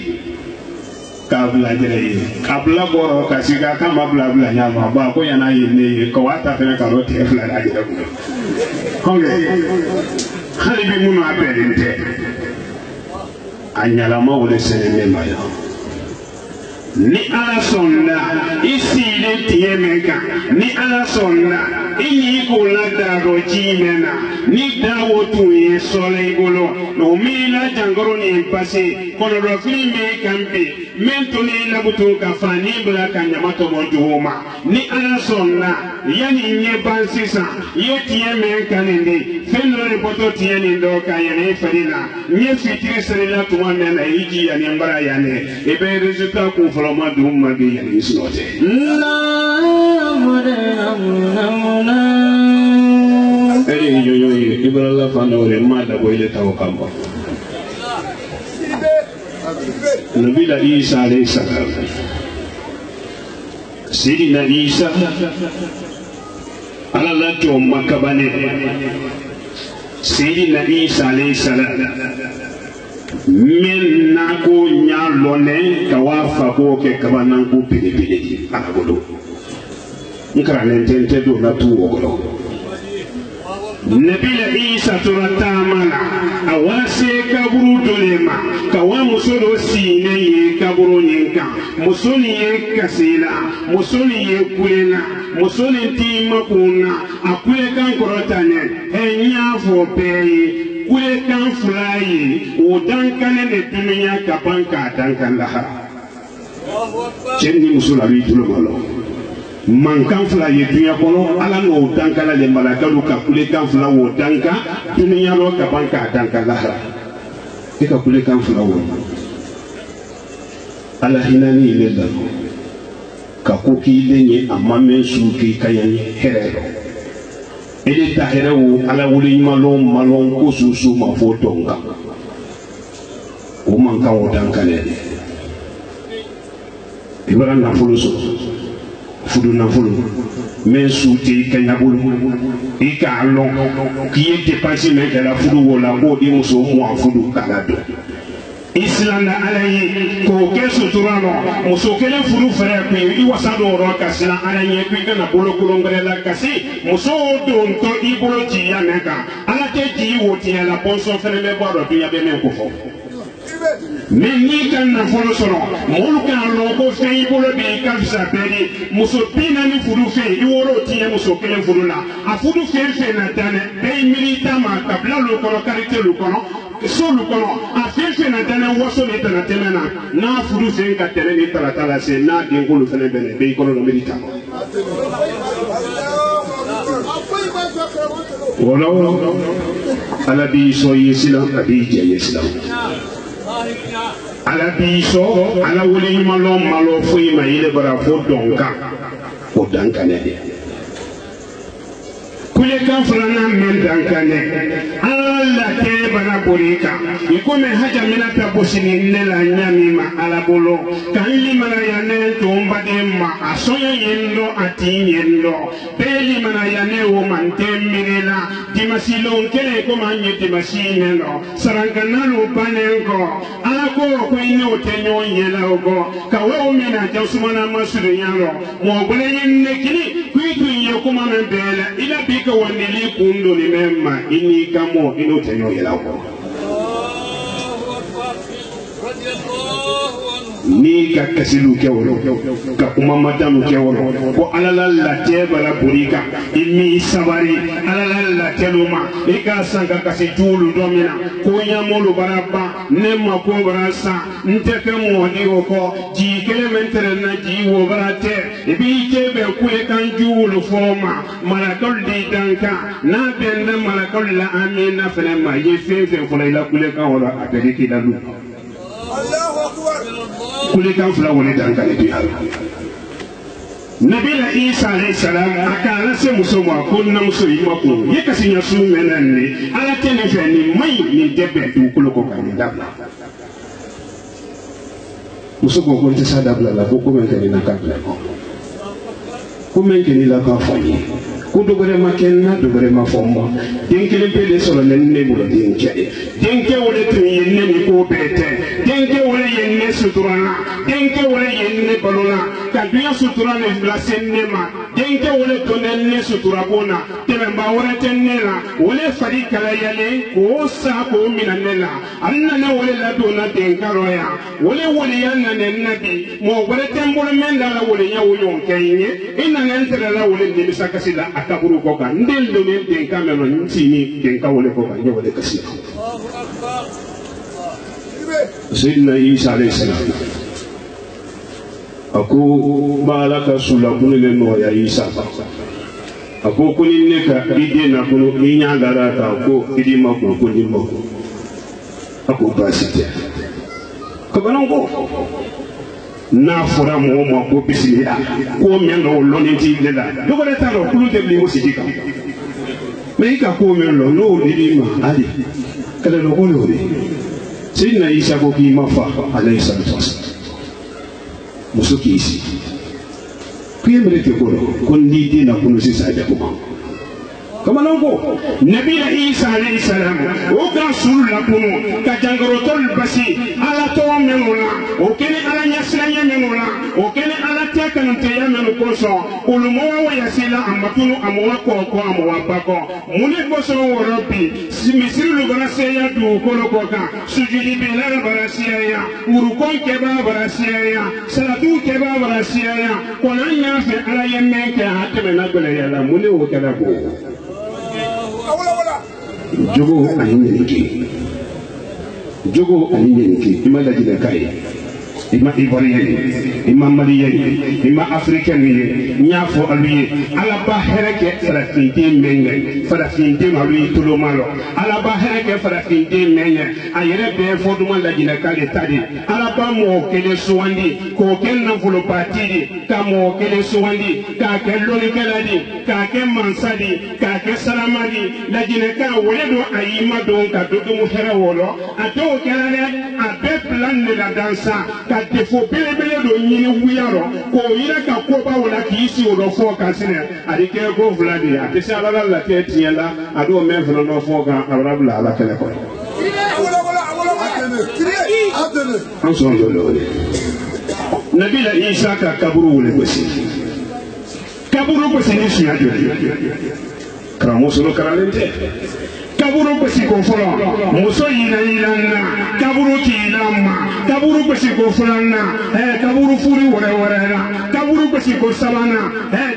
ka blajere kabla goro kasika kama blabla nyama ba ko yana yene ko wata fena karoti e fla dajere ko konge khali bi munu apelinte anyala ma wole seneme maya ni ala sonna isi le tiemeka ni ala sonna ini ko la daro jimena ni dawo tu ye sole golo no mila jangoro ni passé kono do filme kambe mentoni labutu ka fani bla kanyamato mojuma ni ala sonna yani nye bansisa ye tiemeka nende fenlo ni poto tieni ndo ka yene farina nye fitiri sala tu mena hiji ya mbara yane e be resultat ko flama dum magi yani sinote yo Ibrahim fanore mada boyle tawakamba Nabi Isa alayhi salam Sidina Isa ala la to makabane Sidina Isa alayhi salam min nako nyalone kawafa ko ke kabana ko pele ala godo nkara nente do na tuwo godo Nabi Isa turatamana awase kaburu dolema kawa musoro sine ye kaburu nyinka musoni ye kasila musoni ye kulena musoni tima kuna akule kan korotane enya fo peye kule kan fulayi o dankane ne dunya kabanka dankan lahara chenni musula bi tulo malo man kan fula ye dunya kono ala no dankala le malakalu ka kule kan fula wo danka dunya ro ka banka danka lahara e ka kule kan fula wo ala hinani le da ka ko ki lenye amame su ki kayan herero ele ta herero ala wuli malon ko susu ma fotonga o man kan wo dankale ibara na fuluso fudu na fulu men suti kanyabulu ika alon kiye dépenser men kala fudu wala ko di muso mo fudu kala do islam na alayi ko keso turano muso kele fudu fere ko i wasado ro kasila alayi ko kana bolo kolongre la kasi muso do to i bolo ji ya meka ala te ji woti ala ponso fere me boro bi ya be men ko fo mais ni kan na folo soro molu kan lo ko fe bolo be kan sa peri muso pina ni fudu fe i woro ti muso kele fudu la a fudu fe na tane be milita ma kabla lo ko karite lo kono so lo kono a fe na tane woso ni tana temena na fudu fe ka tele ni tala se na de ngolo fene bene be ko lo milita wala ala bi so yesila abi je yesila ala biso ala wuli malo fui ma ile bara fo donka o danka ne kule kan fulana men danka ne ala ke bana borika ikome haja minata bosini ne la nyami ma ala bolo kan limana ya ne to mbade ma asoya yendo ati yendo beli mana ya ne wo mante minela dimasilo kele ko manye dimasine no sarangana lo panenko ala ko ine otenyo yela ogo kawe o mina jasumana masuru yaro mo bole yenne kini kuitu yekuma membele ila bika wanili kundo ni memma ini kamo ino otenyo yela ogo ni ka kasilu kɛ wolo ka kuma matanu kɛ wolo ko ala la latigɛ bala boli kan i m'i sabari ala la latigɛlu ma i ka san ka kasi juulu dɔ min na ko ɲamolu bara ban ne ma ko bara san n tɛ kɛ mɔdi o kɔ ji kelen min tɛrɛ na ji wo bara tɛ i b'i cɛ bɛn kulekan juulu fɔ ma malakaw di dan kan n'a bɛn na malakaw la amina fɛnɛ ma ye fɛn fɛn fɔlɔ i la kulekan wɔrɔ a bɛɛ de k'i la lu kulekan fila wale dan kan di ala nabila isa alayhi salam a ka ala se muso ma ko namuso i ma kun ye kasi ɲasu mɛnna ni ala tɛ nin fɛ nin ma ɲi nin tɛ bɛn dugukolo kɔ ka nin dabila muso ko ko n tɛ s'a dabila la ko ko mɛn kɛ nin na k'a bila kɔ ko mɛn kɛ nin la k'a fɔ n ye ko dɔ wɛrɛ ma kɛ n na dɔ wɛrɛ ma fɔ n ma den kelen pe de sɔrɔ ne bolo den cɛ ye denkɛ wɛrɛ tun ye ne ni ko bɛɛ tɛ denkɛ wɛrɛ ye ne sutura la denkɛ wɛrɛ ye ne balo la ka dunya sutura ne lase ne ma denkɛ wɛrɛ to ne sutura ko na tɛmɛba wɛrɛ tɛ ne la wɛrɛ fari kalayalen k'o sa k'o minɛ ne la ale nana wɛrɛ ladon na denkaro ya wɛrɛ waleya nana ne bi mɔgɔ wɛrɛ tɛ n bolo min da la waleya o ɲɔgɔn kɛ n ye i nana n tɛrɛ la wɛrɛ nimisa kasi la a kaburu kɔ kan n den donnen denkan mɛn n ti ni denkan wale kɔ kan n ye wale kasi la Sayyidina Isa alayhi salam a ko b'ala ka su la ko ne bɛ nɔgɔya Isa a ko ni ne ka i den na ko ni ɲa gara kan ko i di ma kun ko ni ma kun a ko baasi tɛ kabanan ko n'a fɔra mɔgɔ ma ko bisimila ko mɛn dɔw lɔnni t'i ne la dɔgɔdɛ t'a dɔn kulu tɛ bilen ko sigi kan mɛ i ka ko mɛn lɔ n'o dir'i ma hali kɛlɛ ko y'o de Sayyidina Isa ko k'i ma fa alayhi salatu wasalam muso k'i sigi k'i ye mɛrɛ tɛ ko dɔn ko n d'i den na kunu sisan a bɛ kuma kamanan ko nabila Isa alayhi salam o ka suru la kunu ka jankarotɔli basi ala tɔgɔ minnu la o kɛli ala ɲɛsiranya minnu la o kɛli ala tɛ kanutɛya minnu kosɔn olu mɔgɔ yasila a matunu a mɔgɔ kɔkɔ a mɔgɔ bakɔ mun de kosɔn wɔrɔ bi misirilu bara seya dugukolo kɔ kan sujudi bɛla bara siyaya urukɔn kɛba bara siyaya salatu kɛba bara siyaya kɔnɔ y'a fɛ ala ye min kɛ a tɛmɛna gɛlɛya la mun de o kɛra ko jogo ani ɲɛnike jogo ani ɲɛnike i ma lajinɛka ye i ma ivoiriyɛn ye i ma maliyɛn ye i ma afirikɛn ye n y'a fɔ alu ye ala ba hɛrɛ kɛ farafinden mɛn ɲɛ farafinden alu ye toloma lɔ ala ba hɛrɛ kɛ farafinden mɛn ɲɛ a yɛrɛ bɛɛ fɔ duma lajinɛka de ta de ala ba mɔgɔ kelen sugandi k'o kɛ nafolobaati de ka mɔgɔ kelen sugandi k'a kɛ lɔnnikɛla de k'a kɛ mansa de k'a kɛ sarama de lajinɛka wele don a y'i ma don ka dodomu hɛrɛ wɔlɔ a dɔw kɛra dɛ a bɛɛ pilan de la dansa ka defo belebele dɔ ɲini wuya rɔ k'o yira ka kobaw la k'i si o dɔ fɔ kan sinɛ a di kɛ ko fila de ye a tɛ se ala la latigɛ tiɲɛ la a dɔw mɛn fana dɔ fɔ kan a b'a bila ala kɛlɛ kɔnɔ. an sɔn dɔ lɔ nabila Isa ka kaburu wele gosi kaburu gosi ni sunya joli karamɔgɔ karalen tɛ kaburu gosi ko fɔlɔ muso yira na kaburu k'ila ma kaburu gosi ko filanan kaburu furu wɛrɛ la kaburu gosi ko sabanan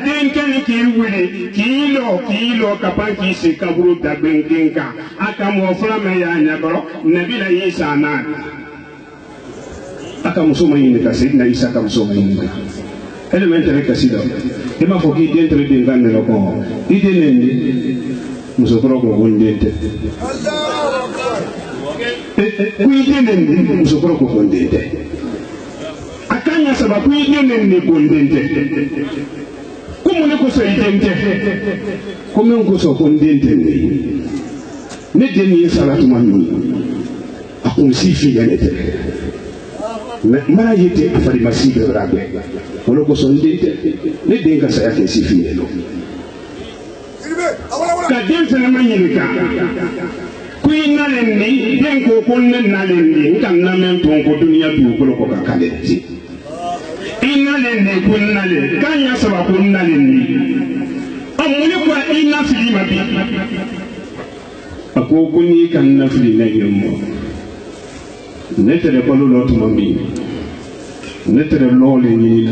denkɛ ni k'i wuli k'i lɔ ka pan k'i si kaburu dabɛn kan a ka mɔgɔ fila mɛn y'a ɲɛkɔrɔ nabila Isa n'a a ka muso ma ɲininka Sayyidina Isa ka muso ma ɲininka ele mɛ n tɛrɛ kasi la i m'a fɔ k'i den tɛrɛ den kan nɛrɛ kɔn i den ne nin musokɔrɔ ko ko n den tɛ ko i den ne nin musokɔrɔ ko ko n den tɛ a kan ɲa saba ko i den ne nin ko n den tɛ ko mun de kosɔn i den tɛ ko min kosɔn ko n den tɛ nin ne den nin ye sara tuma min a kun si fiɲɛ ne tɛ mɛ n b'a ye ten a farimasi bɛɛ b'a bɛɛ o de kosɔn n den tɛ ne den ka saya kɛ si fiɲɛ don ka den fana ma ɲininka ko i nalen ni den ko ko ne nalen ni n ka lamɛn tɔn ko duniya dugukolo kɔ ka k'ale ten i nalen ni ko n nalen k'a ɲa saba ko n nalen ni mun de ko i nafili ma bi a ko n'i ka nafili ne ye mɔ ne tɛrɛ balo la tuma min netere lo le ni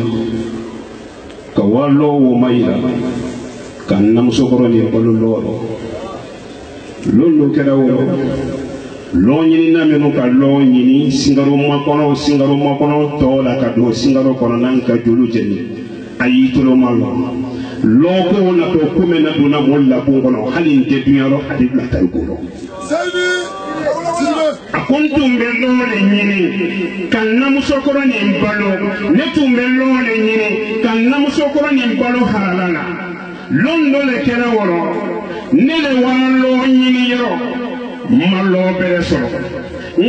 ka walo wo mayira kan nam sokoro ni balo lolo kera wo lo ni na menu ka lo ni singaro makono to la ka do singaro kono nan ka julu jeni ayi to lo malo lo ko na to kuma na do na molla bungono halin te dunyaro hadith na tan ko akuntum belole nyini kan namusokoro ni mbalo netum belole nyini kan namusokoro ni mbalo halala londo le kera woro nele walo nyini yoro malo bereso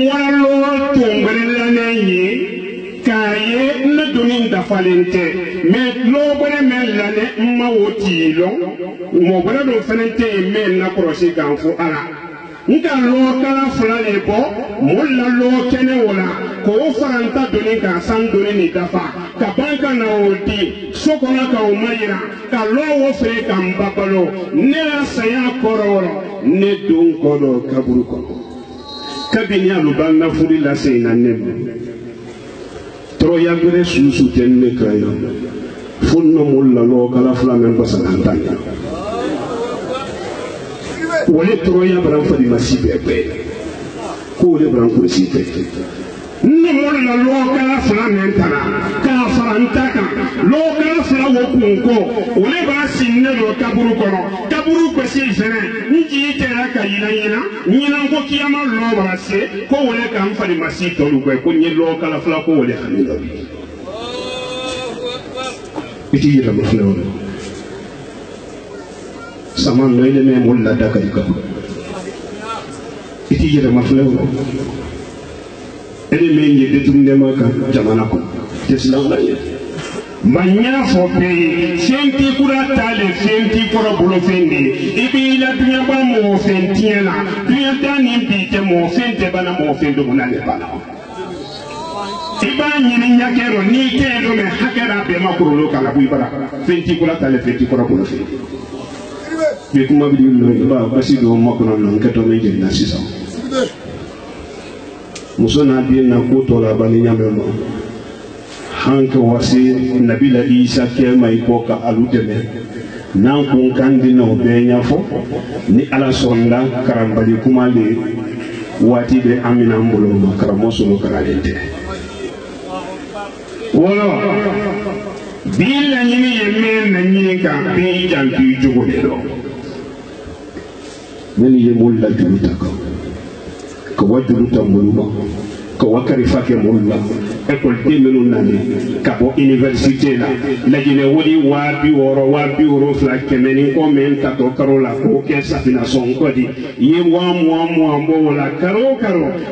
walo tumbele nenyi kaye na dunin da falente me lo bore melane mawotilo mo bore do falente me na prosi ganfu ala nka lo kala fulale bo mulla lo kene wala ko faranta doni ka san doni ni dafa ka banka na odi sokona ka umayira ka lo wo fere ka mbabalo ne la saya kororo ne dun kodo kaburu ko kabini alubanna furi la seyna nem tro ya gure susu tenne kayo funno mulla lo kala fulame basanantanya wale troya bran fadi masibe be ko wale bran ko sibe ni mon la loka fla mentana ka farantaka loka fla wo kunko wale ba sinne do kaburu ko si jere nji tera ka yina ko kiyama lo ba se ko wale kan fadi masito lu ko nye loka fla ko wale hamida iti yira mo fla sama noile me mulla dakari ko iti jere maflewo ede me ngi detunde maka jamana ko teslan la ye manya fo pe senti kura tale senti kora bolo fendi ibi la dunya ba mo fentiela dunya tani bi te mo fente bana mo fendo munale bana iba nyini nyakero ni ke do me hakera be makuru kala bu ibara fenti kura tale fenti kora bolo fendi ye kuma bi no ba basi do makono non keto me je na sisa muso na bi na ko to la bani nyame no hanke wasi nabila isa ke mai ko ka aludeme nan kun kandi no be nyafo ni ala sonda karambali kuma le wati be amina mbolo no karamoso no karalente wala bila nyini yemen na nyini ka be jampi jogo de do nani ye mulla juluta ko wajuluta muluma ko wakari fake mulla école temenu nani kabo université la jine wodi wabi woro fla kemeni ko men tato karola ko ke safina son kodi ye mo wala karo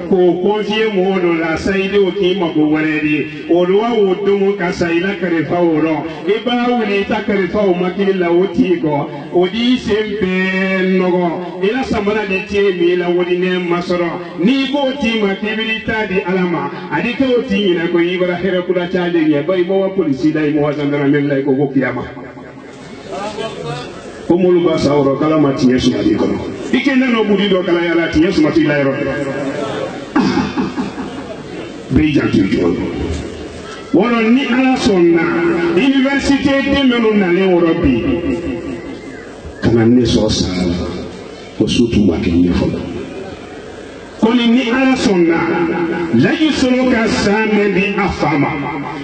ko konfie modo la saide o ki mako waredi o do wa wodo mo ka saila kare fawro e ba woni ta kare faw makili la woti ko o di sembe nogo e la samara de tie mi la wodi ne masoro ni ko ti makibilita di alama adi ko ti ko ibara hera kula chale nya bay mo police dai mo wasandara men lay ko kiyama ko mulu ba sawro kala mati yesu mati ko ikenda no budi do kala yala ti yesu mati lay ro be jantu jo wono ni ala sonna université de menu na le europe kana ne so sala ko sutu ma ke ni fo koni ni ala sonna laji solo ka same bi afama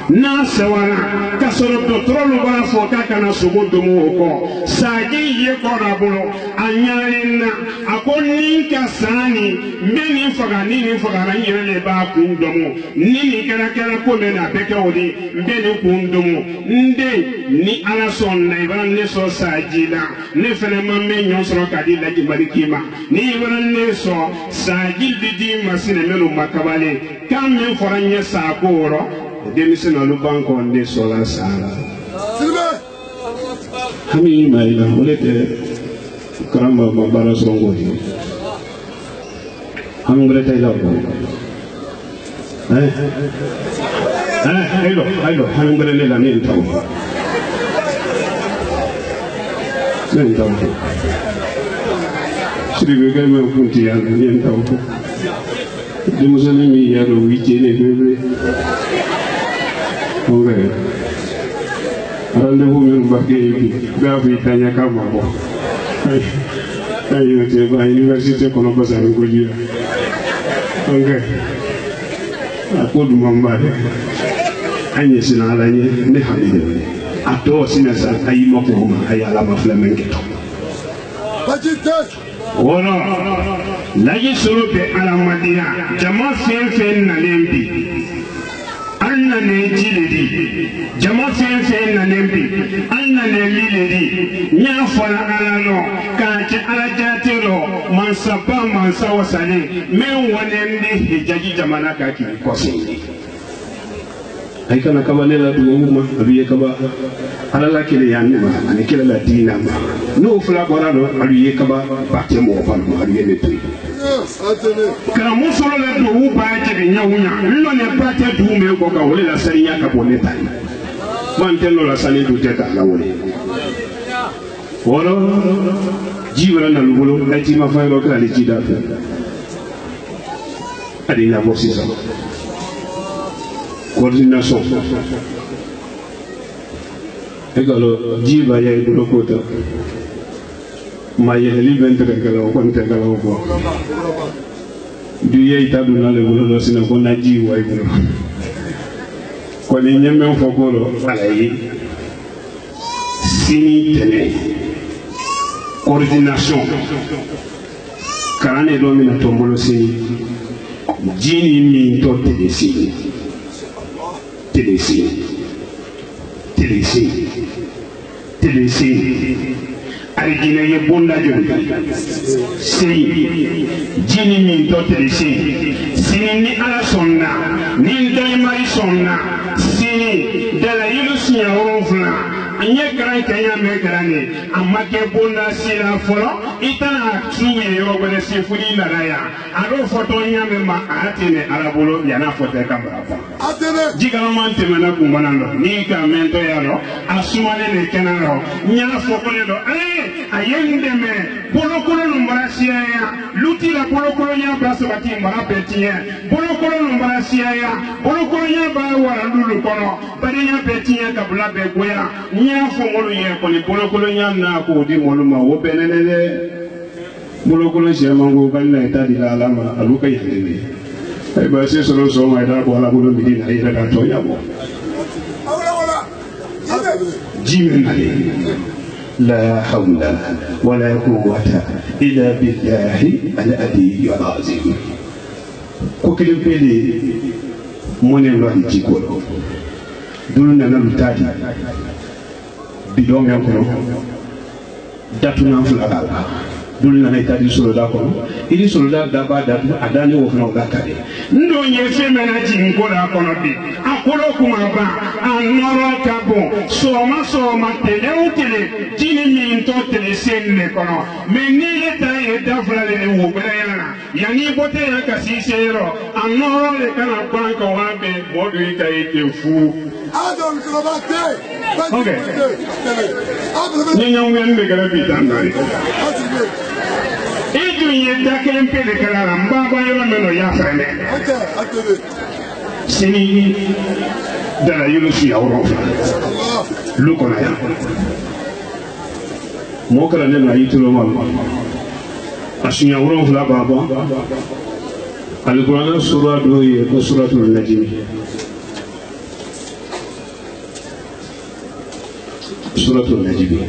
na sawana ka solo dotrolo ba fo ka kana sugo domo ko saji ye ko rabulo anyarina akoni ka sani meni faga ni faga nyele ba kun domo ni kala ko me na beke odi mbeni kun domo nde ni ala sonna ibara ne so saji la ne fene mamme nyon soro ka di laji malikima ni ibara ne so saji didi masine menu makabale kam men foranye sakoro demise na lubanko nde sola sala hami maila olete karamba mabara songo hangre taila ko hello hangre le la nen taw sribe ga me kunti ya nen taw di musulmi yaro wice ne bebe rendez-vous min mbakke ɓe fi taña kamma bo ayinote ba université kono basani ko jiya ok a ko ɗuma mbaɗe añe sina alañe nde haɗide a to sina sa a yima ko huma a yalama flamen ke to wono laji soroɓe alamadiya jama fen fen nalen bi an nane jiledi jama fen fen nalen bi an nane liledi ɲa fɔra ala lɔ k'a kɛ ala jatelo mansaba mansa wasalen min wanen de hijaji jamana ka k'i kɔsɛn ay kana kaba ne la dugu ma alu ye kaba ala la kele yan ma ani kele la dina ma no fula bɔra do alu ye kaba batte mɔgɔ ba ma alu ye ne to kara musolo la dugu ba jɛgɛ ɲawunya lɔ ne batte dugu me ko ka wole la sariya ka bɔ ne ta man tɛ lɔ la sani du tɛ ka la wole wolo ji wala na lugolo la ji ma fa yɔrɔ kala le ji da fɛ adi na bɔ sisan coordination egalo jiba ya ibulo kota ma yeli bentere kala ko nte kala ko du ye ta du na le bulo do sina ko na ji wa ibulo ko ni nyemme fo ko lo alayi sini tene coordination karane do mina tombolo sini jini mi to tele sini TDC arijina ye bonda joni sey jini min to TDC sini ni ala sonna ni daimari sonna sini dala yilu sinya horofna anye garan kanya me garane amma ke bonda sira folo itana tuwe yo bele sifuni naraya aro foto nyame ma atene arabolo yana foto kambara jigala man temena kumanando ni ka mento yalo asumale ne kenaro nya fokole do ayende me bolokolo numbarasiya ya luti la bolokolo nya brasabati mbara petiye bolokolo numbarasiya ya bolokolo nya ba wara lulu kono bari nya petiye kabula be goya nya fongolo ye ko ni bolokolo nya na ko di moluma wo benenele bolokolo shemango kanna itadi la alama aluka yende ay ba se solo so ma da ko ala bolo midina ay da to yabo jimen ale la hawla wala quwwata illa billahi al-ali al-azim ko kilim pele monen lo ci ko dulu na lu tadi bi do ngam ko datu na fu ala dulu na itadi solo da ko ili solo da ba da adani wo funa ga kade ndo nye femena ji ko da ko no bi akolo kuma ba anoro kabo so ma tele utile jini mi to tele senne ko no me ni eta e da fula le wo bela yana yani bote ya kasisero anoro le kana kwa ko wa be bodu ita ite fu adon krobate okay ni nyongwen be gara bi tandari Idu ye daken pele kala mbaba yoro meno ya frene. Sini dala yulu si awro. Luko na ya. Mo kala ne na yitulo mal. Asinya awro fla baba. Al-Qur'an surah do ye ko suratul najm. Suratul najm.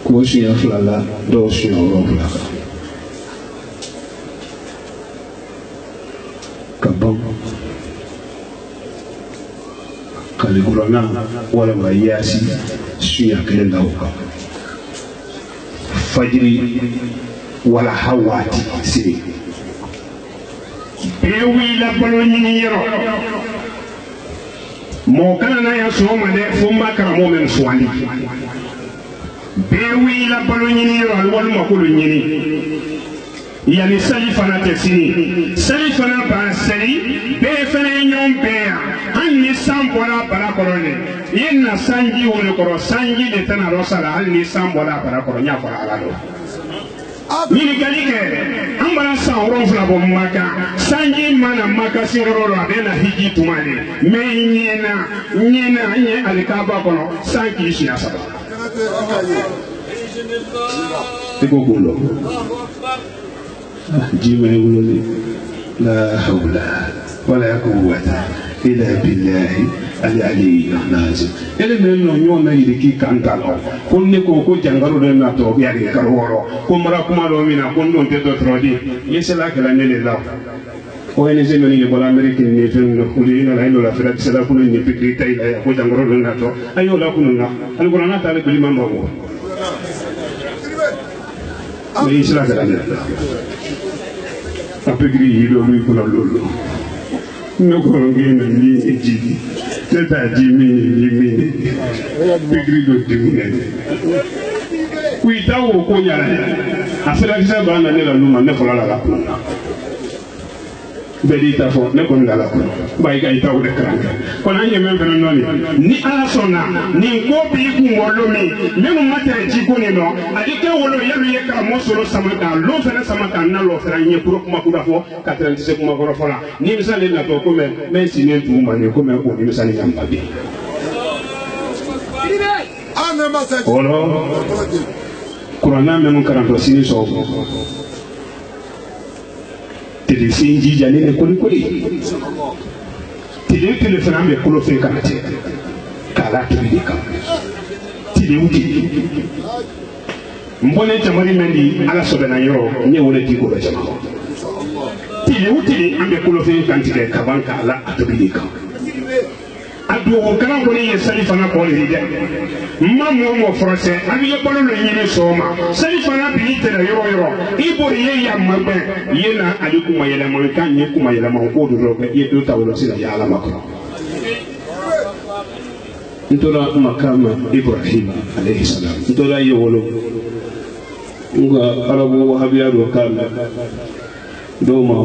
Ko siya flala do siya rola kabam kaligurana wala mayasi siya kenda uka fajri wala hawati siri bewi la baloni yero mo kana na ya so ma de fumba kara mo men swali bewi la balo nyini ro wal makulu nyini yani sali fana te sini sali fana ba sali be fana nyom be anni sambola bara korone yenna sanji wole koro sanji de tana rosala anni sambola bara koro nya fara ala do mini galige ambara san wolonfila bɔ maka sanji mana maka singaro a bɛ na hiji tuma de mɛ ɲɛna an ye alikaba kɔnɔ san k'i siɲɛ 3 i ko kun dɔ ji ma ye wolo la hawla wala quwwata illa billahi ali nazim ele men no nyona yidi ki kantalo ko ne ko jangaro de na to ya de karworo ko mara kuma do mina ko don te do trodi yesela kala ne le la o ene je ni bola amerique ni fen no kuli na la la fera sela ko ni pikri tay la ko jangaro de na to ayo la ko na al qur'ana ta le bili mambo ko me yesela kala ne a pikri yi do lui ko la lolo no ko ngene ni ejidi teta jimi pikri do dimune kuita wo ko nyara afela kisa bana ne la luma ne fola la ko bedi ta fo ne ko ngala ko bay ga ita wo de kranka ko na nyeme fena noni ni ala sona ni ko bi ku wolo mi menu mate ji ko ni no adike wolo yelu ye ka mo solo samata lo fena samata na lo fera nye pro kuma ku da fo 96 kuma ko fola ni misale na to ko men sinen tu ma ne ko men ko ni misale nyamba bi olo kurana menu karanto sini so tele sinji jani ne kuli tele fana me kulo fe kanate kala tuli ka tele uti mbone tamari mendi ala sobena yoro nye wole ti ko be jama tele uti ambe kulo fe kantike kabanka ala atuli ka adu ko kana ko ni sali fana ko ni de mo français abi ye bolo le nyini soma sali fana bi tere yoro ibo ye ya magbe ye na ali kuma yele mo kan ye kuma yele mo ko do ko ye do tawlo sila ya ala makro ntola makama ibrahim alayhi salam ntola ye wolo nga arabu wahabiya do kala do ma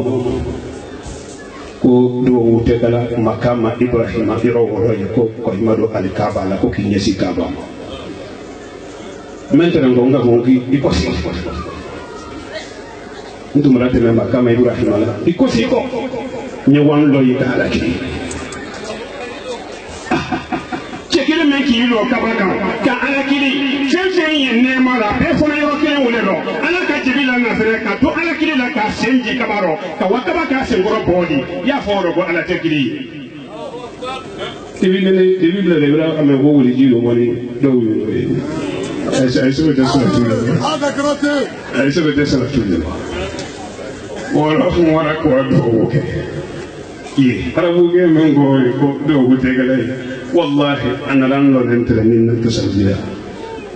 ko do wote kala makama ibrahim iro woro ko imado alikaba la ko kinyesi kaba mentre ngonga ngongi ikosi ndu murate na makama ibrahim la ikosi ko nyewan lo yikala ki chekile menki lo kabaka ka alakili fenfen yin ne mala be fona yo kele wole lo alaka jibila na fere ka to alakili la ka senji kabaro ka wakaba ka sengoro bodi ya foro go ala tekili tibile le bra ame go wuli jiro moni do wi ay so de so tu ada krote ay so de so tu wala ko do ke ye arabu ge mengo ko do go tegale wallahi ana ran lo dentre min tasabbiya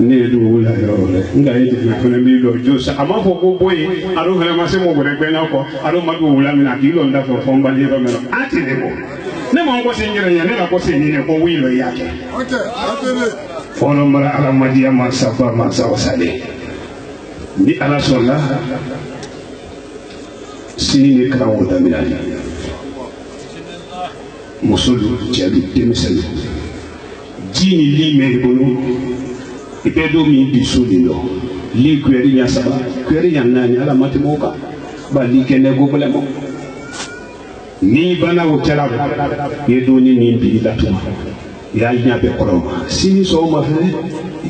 ne do wala yore nga yidi fana bi do josa ama fo ko boy aro hala ma se mo bo regbe na ko aro ma do wala min akilo nda fo fo mbali ro meno ati de mo ne mo ko sinjira ya ne la ko se ni ne ko wi lo yake atele fono mara ala madiya ma safa ma sawsale ni ala solla sini ne kan wota minani musulu jadu demiselu jini li me bonu ipedo mi bisuli lo li kweri nya saba kweri nya nani ala matimoka ba li kene go bolemo ni bana wo tela ye doni ni bi latuma ya nya be koloma sini so ma fe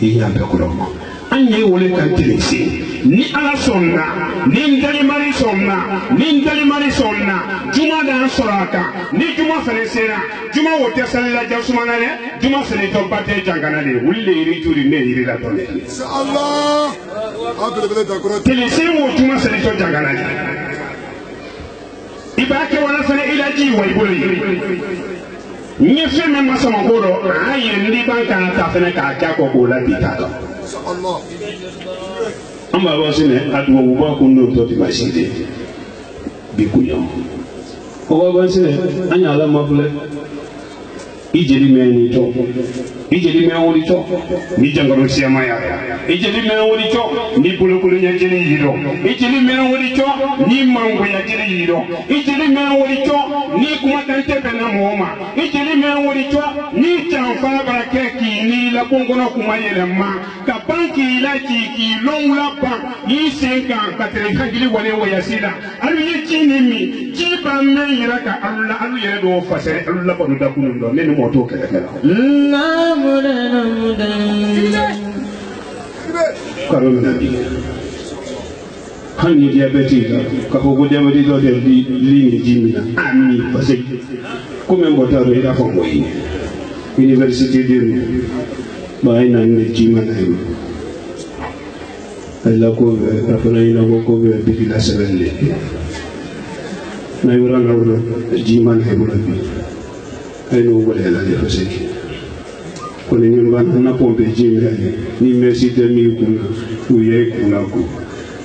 ya be koloma anye wole kan telesi ni ala sonna ni ndali mari sonna juma da soraka ni juma fere sera juma wote salila jasumana ne juma fere to bate jangana ne wulle iri juri ne iri la to inshallah abele bele da koro telesi wo juma fere to jangana ne ibake wala fere ila ji wa ibuli ni feme masama goro ayi ndi banka ta fene ka jako ko la bitaka inshallah amba bosine adwo wo ko ndo to ti maside bi kunyo o bosine anya la mafule ijeli meni to ijeli me woni to ni jangaro siyama ya ijeli me woni to ni bulukulu nya jeli yido ijeli me woni to ni mango ya jeli yido ijeli me woni to ni kuma tante bena moma ijeli me woni to ni chamfa barake ki ni la bongono kuma yelema ka banki la ki long la ban yi senka ka tere hagili wale wayasila alu ye chini mi jiba me yira ka alu yere do fasere alu la banu da kunu do men moto kala kala karo nabi hani diabétique ka ko diabétique do de ligne jimina ami parce que comme mbotaro ida fo moyi université de baina ne jimana alla ko afana ina ko bi la sebelle na yuranga wala jimana he mulabi ay no wala la de faseki ko ni ngban na pompe jimina ni merci de mi kuna uye kuna ko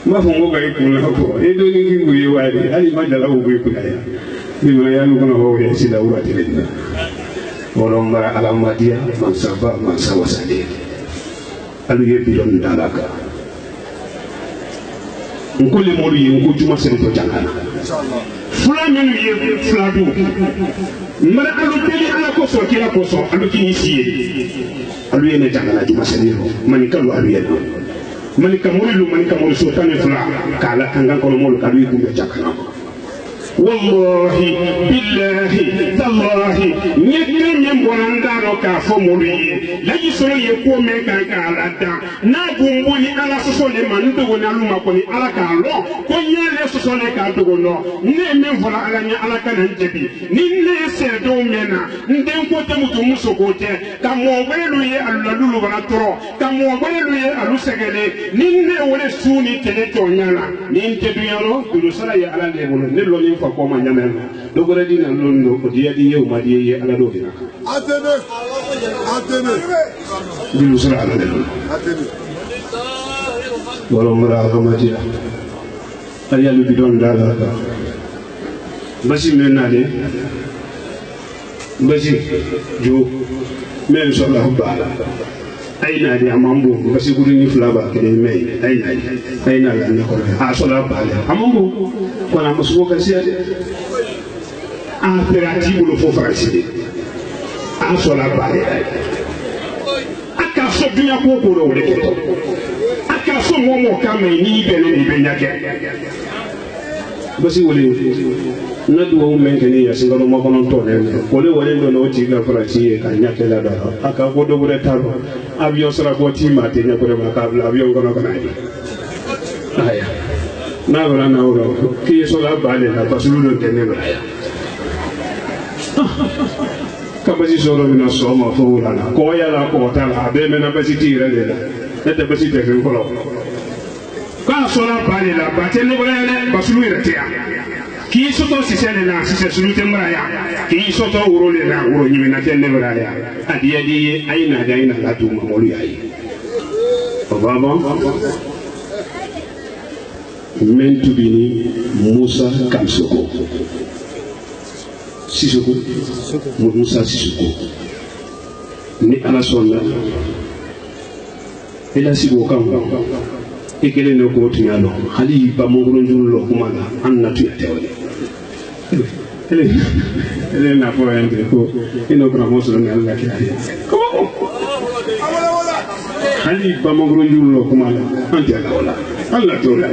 ma fo ngo kay kuna ko e do ni ngi wadi ali madala o be kuna ya ni ma ya no kono ho ya sila urati le Wolomba alamadia mansaba mansawa sadi alu ye bidon dalaka nkole molu ye nkujuma sento jangana fula menu ye fladu mara alu teli ala ko so kila ko so alu kini siye alu ye ne jangana juma seniro manikalu alu ye do manika molu so tane fula kala kangan kono molu kalu ye kumbe jangana والله بالله تالله نيكن مبوندارو كافومولي لا يسولو يكو ميكا كالادا نابومبوني على سوسولي ماندو نالوما كوني على كالو كونيا لي سوسولي كادو نو نيمن فلا على ني على كان جبي ني سيدو مينا ندن كوتو موتو مسوكوتي كامو ويلو ي الله لولو بلا ترو كامو ويلو ي الو سغلي ني ولي سوني تيليتو نيالا ني تيدو يالو دو سلا يا على ليبولو نلو ني ko ma nyamel dogore dina londo ko dia di yew ma di ye ala do dina atene di usra ala de atene wala mara ramati ali alu bidon dala ka basi menade basi jo men so la bala aina di amambo basi kuri ni flaba kede mei aina la na ko a so la bala amambo ko na musuko kasi ade impératif le faux farci a so la bala aka so dunya ko ko ro le keto aka so mo ka me ni bele ni be nyake basi wole na duwa men kene ya singalo mo kono to ne wole wole do no ti ga farci ka nyake la do aka ko do gure taro avion sera ko ti ma te nya ko ma ka avion kono kana ni aya na wala na wala ki so la bale la basulu do tene ba ya kabasi soro mina soma fo wala ko ya la ko ta la be mena basi ti re la ete basi te ko lo ka so la bale la ba te ne wala ne basulu re te ya ki so to si sele na si se sulu te mra ya ki so to wuro le na wuro nyime na te ne wala ya adiya di aina da aina la tu ma molu ya yi baba mentu bini Musa Kamsoko Sissoko Musa Sissoko ni ala sonna ila sibo kam ikele no ko tinyalo hali ba mo ngoro njuru lo kuma na annatu ya tewle ele na fo entre ko ino kra mo so ngal la kiya ko hali ba mo ngoro njuru lo kuma na anti ala wala Allah to la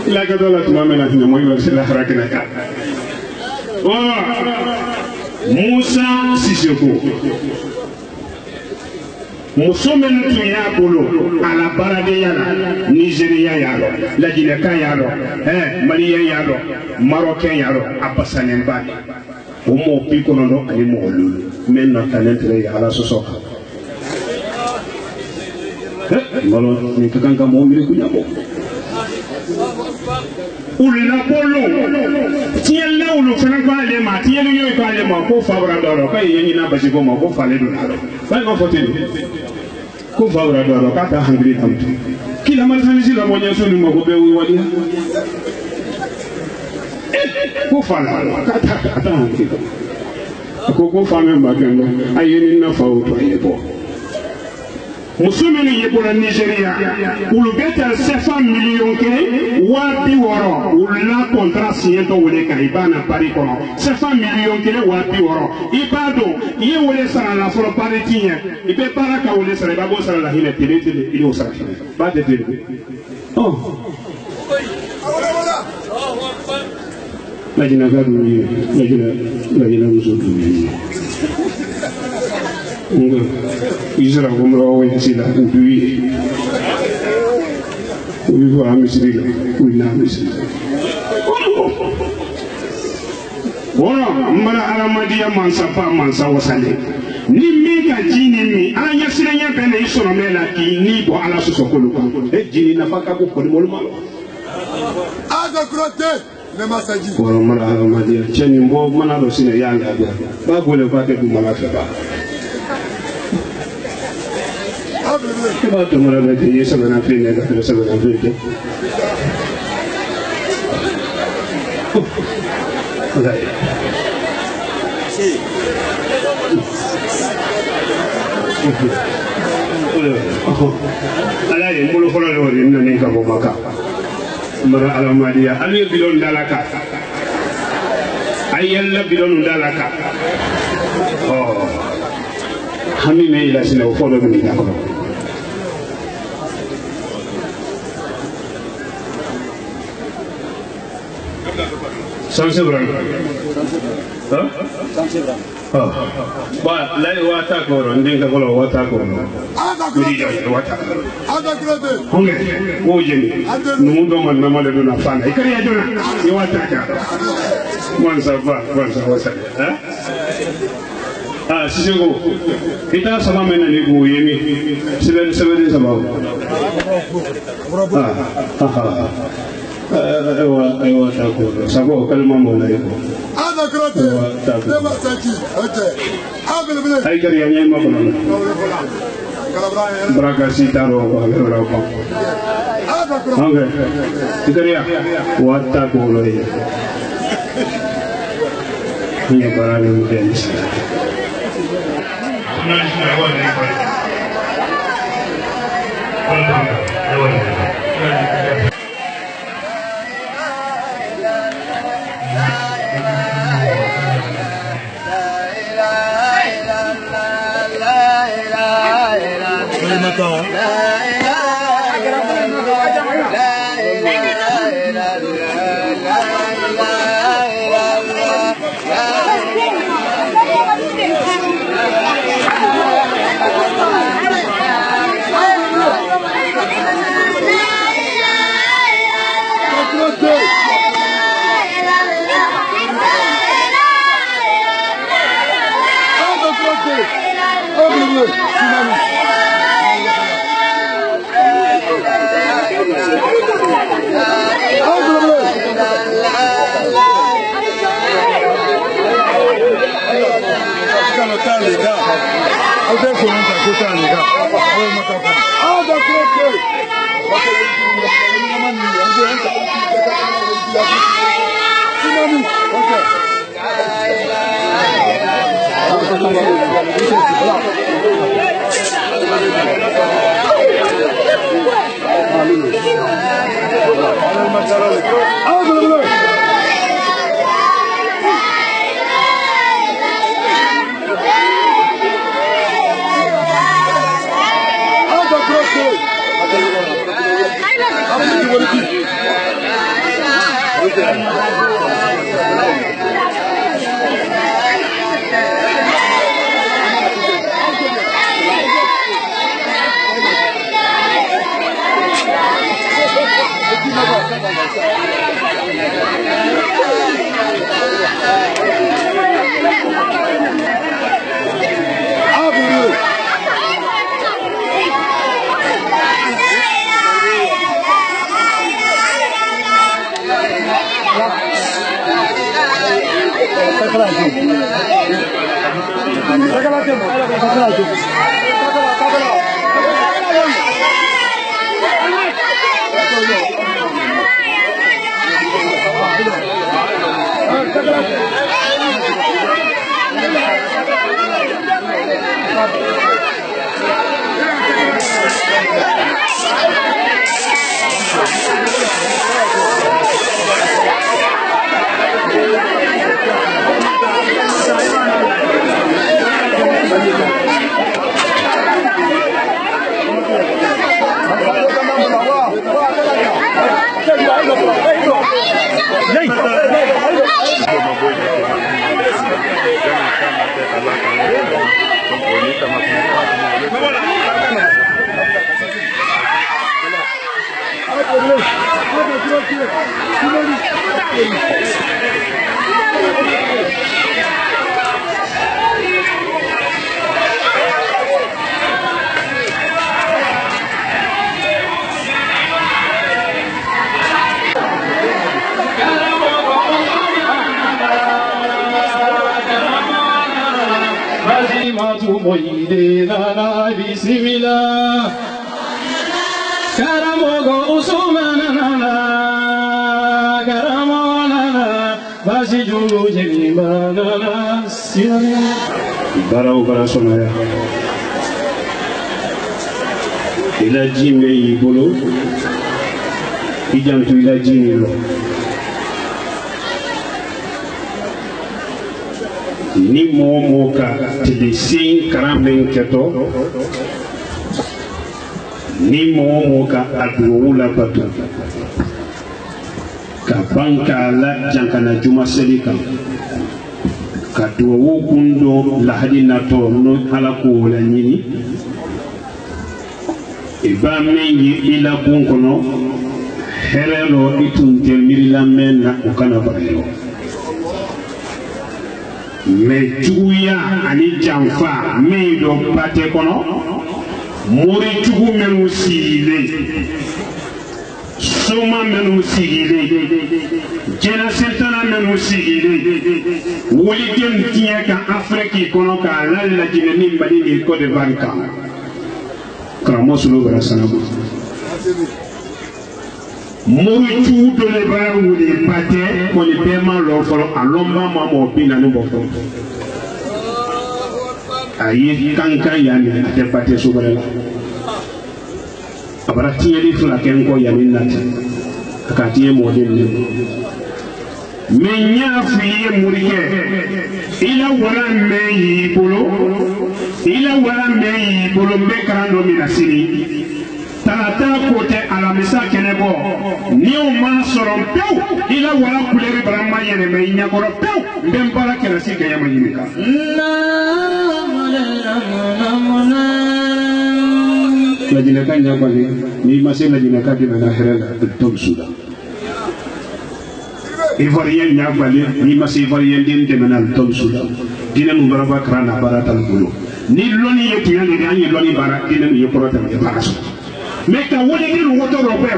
ila ka dola tuma mena hina mo yo sila harakina ka Musa Sissoko musomen tun y'a bolo ala barade yala Nigeria yalo lajineka yalo Malien yalo Marocain yalo abasanen ba o mo bi kono do ani mo lulu men na talentre ala sosoka malo ni kanka mo mi ku nyabo ulna bolo tielle ulu fana ko ale ma tielle yo ko ale ma ko fabra doro kay yenyi na basi ko ma ko fale do na do bay ma foteli ko fabra doro ka ta hangri tamtu kila man sanisi la mo nyaso ni mo ko be wadi ko fala ka ta hangri ko fame ma kendo ayeni na fa o to ayebo muso minnu ye bɔra Nigeria olu bɛ taa CFA miliyɔn kelen waa 60 olu la contrat signé tɔ wele kan i b'a na Paris kɔnɔ CFA miliyɔn kelen waa 60 i b'a dɔn i ye wele sara la fɔlɔ Paris ti ɲɛ i bɛ baara ka wele sara i b'a bɔ sara la hinɛ tele i y'o sara ba tɛ tele lajina ka dun ye lajina muso dun ye nga isra ko mra o yasila duwi wi ko amisri la wi na amisri wala mara alamadiya mansa pa mansa wasale ni mi ka jini mi ala yasiranya bele isoro mela ki ni bo ala soso ko lu e jini na faka ko ko molma aga krote ne masaji wala mara alamadiya cheni mbo mana do sine yanga ba gole ko ke du mala fe ba Keba tumara bete ye sabana fene ka sabana fene. Ala ye mulu fɔlɔ le wari nani ka bɔ Maka. Mara alamadiya ali ye bilon dalaka. Ayella bilon dalaka. Oh. Hami me ila sina o fɔlɔ mi na ko. Sansebran. Huh? Sansebran. Oh. Ba lai wata ko ndinga ko wata ko. Miri ja wata. aga krote Honge o jeni. Nundo man na male do na fana. Ikari ya dona. Ni wata ka. Wansa wasa. Huh? Ah, sisego. Kita sama mena ni bu yemi. Seben sama. Ewa tako. Sabo kalma mo na iko. aga krote ne masaji ote abele Ay kari ya nyema ko na. Braga sitaro ko ora ko. aga krote Honge. Ikari ya wata ko lo ye. Ni para ni denis. Bara o bara sonaya. Ila jime yibolo. Ijantu ila jime lo. Ni mo ka tilisi karamen keto. Ni mo ka adwula batu. Ka banka la jankana juma selika. Ka duwawu kundo lahadi nato no halako la nyini iba mengi ila bunkono herero itunte mirila menna ukana bagyo me juya ani jamfa me do pate kono muri jugu menu sile soma menu sigile jena sentana menu sigile woli dem tiya ka afriki kono ka lalla jine ni mbadi ni Côte d'Ivoire ka kramo sulu bara sanabu muri chudo le bara wuli pate ko ni pema lo folo alomba mamo bina ni bofo ayi kankan yani ate pate subara abara tiye fula kenko yani nati akatiye model ni menya fiye murike ila wala meyi bolo mbekarando minasiri talata kote alamisa kenebo ni o ma soron pew ila wala kuleri barama yene menya koro pew mbembala kenasi ke yamanyimika la jinaka nyabali ni masela jinaka dina herela tom suda Ivoirien nyabali ni mas Ivoirien din temenal tom suda dina mu baraba krana baratal bulu ni loni yetu yani ni loni bara dina ni yekorota ni baraso meka woni ni woto robe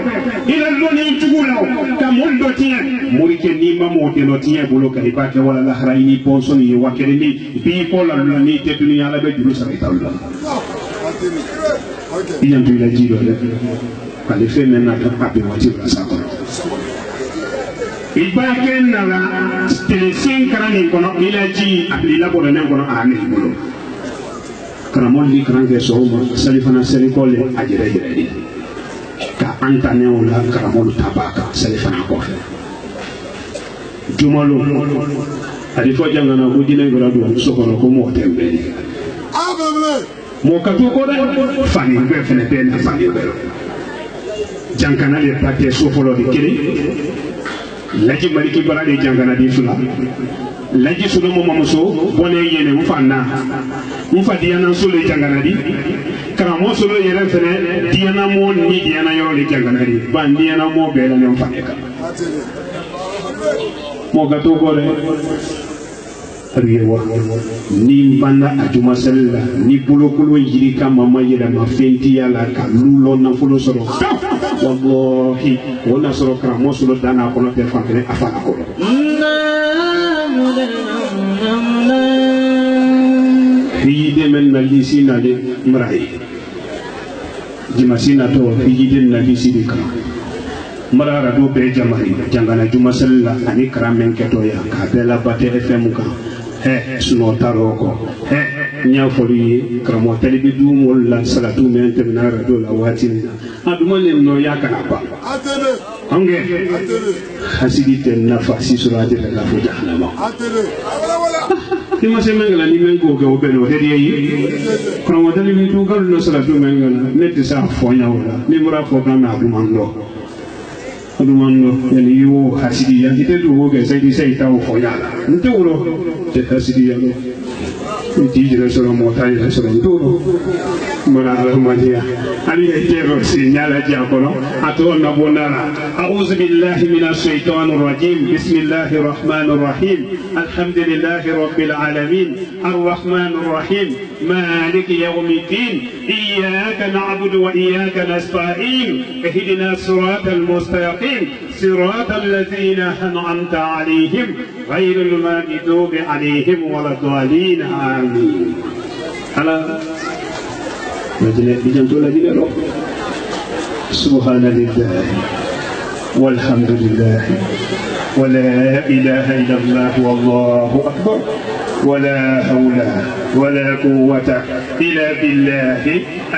ila loni tugula ka mondo tien murike ni mamo de no tien bulu ka ibake wala la haraini ponso ni wakere ni bi pola ni te dunia la be dulu sa italla il y a giro kwa le fe mena ka ape wati la sako ibake na la telesin karani kono ila ji apli la bodo nen kono ani bolo kana molli krange so mo salifana serikole ajere jere ka antane wala kana molu tabaka salifana ko jumalo adi fo jangana ko dine gora do so kono ko mo tembe mo ka to ko da fani be fene be na fani be jankana le pate so folo de kiri laji mariki bara de jangana di fula laji suno mo mamuso bone yene mu fanna mu fadiana so le jangana di karamo so le yere fene diana mo ni diana yo le jangana di bandiana mo be la nyom faneka mo ka to ko de riwa ni banda ajuma sella ni bulokulu yiri kama mayira mafenti yala ka lulo na fulo soro wallahi wala soro kramo solo dana kono te fakene afana ko hiji men nalisi na de mrai dimasina to hiji den nalisi de kama marara do be jamari jangana juma sella ani kramen keto ya ka bela bate fm ka suno taroko nya foli kramo telebi dum wala salatu men temna radio la watina aduma le no yakana ba ange hasidi ten nafasi surati la fu jahannama kima se mengala ni mengo ke obeno hediye yi kramo telebi dum gal no salatu mengala net sa fonya wala ni mura fo kana adumando yani yo hasidi ya ite du wo ge sai di sai ta o fonya la nte wuro te hasidi ya tijira sɔrɔ mɔta yɛrɛ sɔrɔ n t'o dɔn mana adamadenya hali ye tɛfɛ siɲala diya kɔnɔ a tɔgɔ nabɔnda la a'udhu billahi minash shaitanir rajim bismillahir rahmanir rahim alhamdulillahi rabbil alamin arrahmanir rahim maliki yawmiddin iyyaka na'budu wa iyyaka nasta'in ihdina siratal mustaqim siratal ladzina an'amta 'alaihim ghayril maghdubi 'alaihim waladdallin amin ala لجنة بجنتو لجنة رو سبحان الله والحمد لله ولا إله إلا الله والله أكبر ولا حول ولا قوة إلا بالله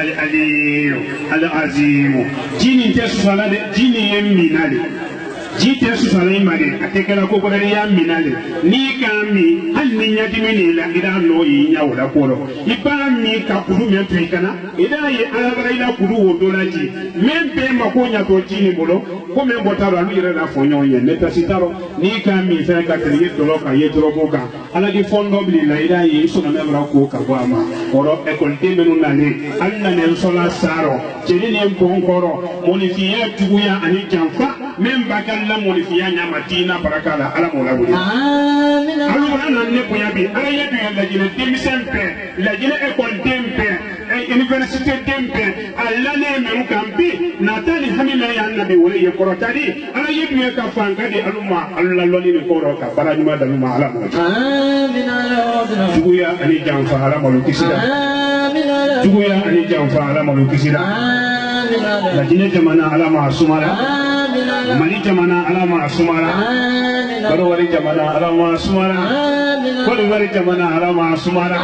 العلي العظيم جيني تسفل جيني يمينالي jite susale mare atekela ko ko ya minale ni kami hanni nyati minila ida no yi nyawla koro iba mi ka kudu me tuikana ida yi alabara ida kudu wodolaji membe makonya to jini bolo ko me botaro alu ira na fonyo ye neta sitaro ni kami fa ka teriye dolo ka ye dolo boka ala di fondo bli la ida yi so na memra ko ka bama oro e kon temenu nale anna ne sola saro jeni ne bonkoro monifiya tuguya ani jamfa memba la monifiya nyamatina barakala ala mola budi amin ala na ne kuya bi ala yedu ya lajine demisempe lajine école dempe université dempe ala ne menu kambi natali hamila ya nabi wole ye korotali ala yedu ya kafanga di aluma alla loli ni koro ka bala nyuma daluma ala mola amin ala tuguya ani jamfa ala mola kisida amin ala tuguya ani jamfa ala mola kisida amin ala lajine jamana ala ma sumara mali jamana alama sumara korowari jamana alama sumara korowari jamana alama sumara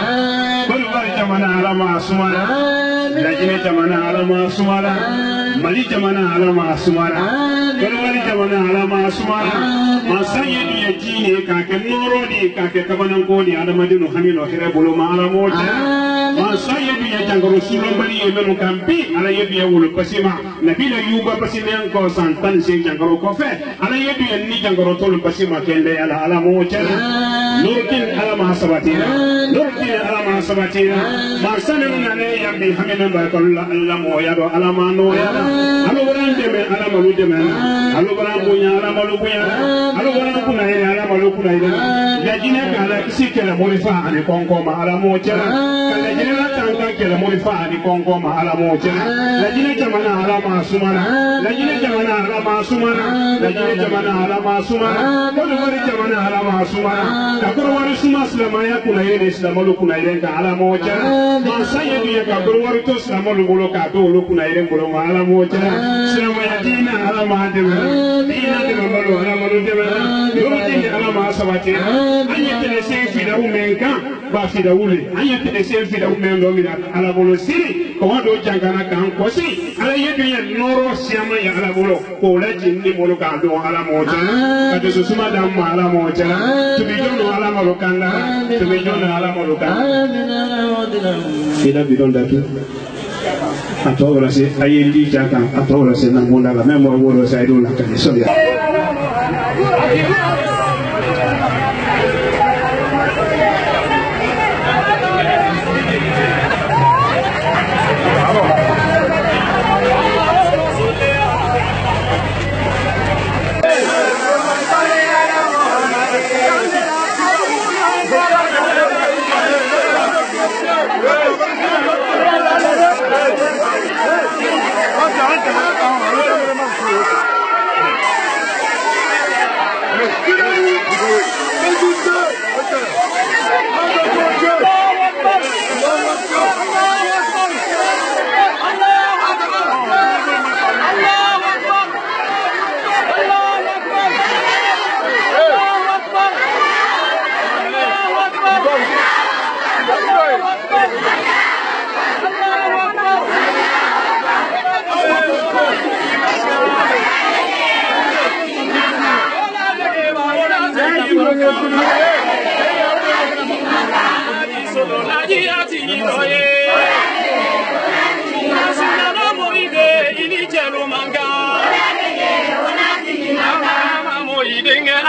korowari jamana alama sumara lajine jamana alama sumara mali jamana alama sumara korowari jamana alama sumara masaye duya jine kake noro di kake kabanan kodi adamadinu hamino kire buluma alamoja masaye duya jangaro sulambali yemenu kampi ala yedu ya wulu pasima nabila yuba pasima ko santan se jangaro ko fe ala yedu ya ni jangaro tolu pasima kende ala alamoja nurkin ala mahasabatina nurkin ala mahasabatina masanu nane yambi hamina barakallahu alla mo yado ala mano ya alo grande me ala malude me alo grande bunya ala malubunya alo grande kuna ile ala malukuna ile lajine kala kisikela morifa ani konkoma ala moja kala jine la tanga kela morifa ani konkoma ala moja lajine jamana ala masumana lajine jamana ala masumana lajine jamana ala masumana kono wari jamana ala masumana kakoro wari suma islamaya kuna ile islamalu kuna ile ka ala moja masaya duya kakoro wari to islamalu bolo ka to lo kuna ile bolo ala moja islamaya dina ala mahadema dina de bolo ala malu de yoroti ala masabati anyete se fida umenka ba fida ule anyete se fida umendo mira ala bolo siri ko wado jangana kan kosi ala yedu ya noro siama ya ala bolo ko la jinni bolo ka do ala moja kade susuma dam ala moja tubi jono ala malu kanda tubi jono ala malu kanda ila bidon datu atawra se ayendi jaka atawra se nambonda la memo woro sa ido la kade soya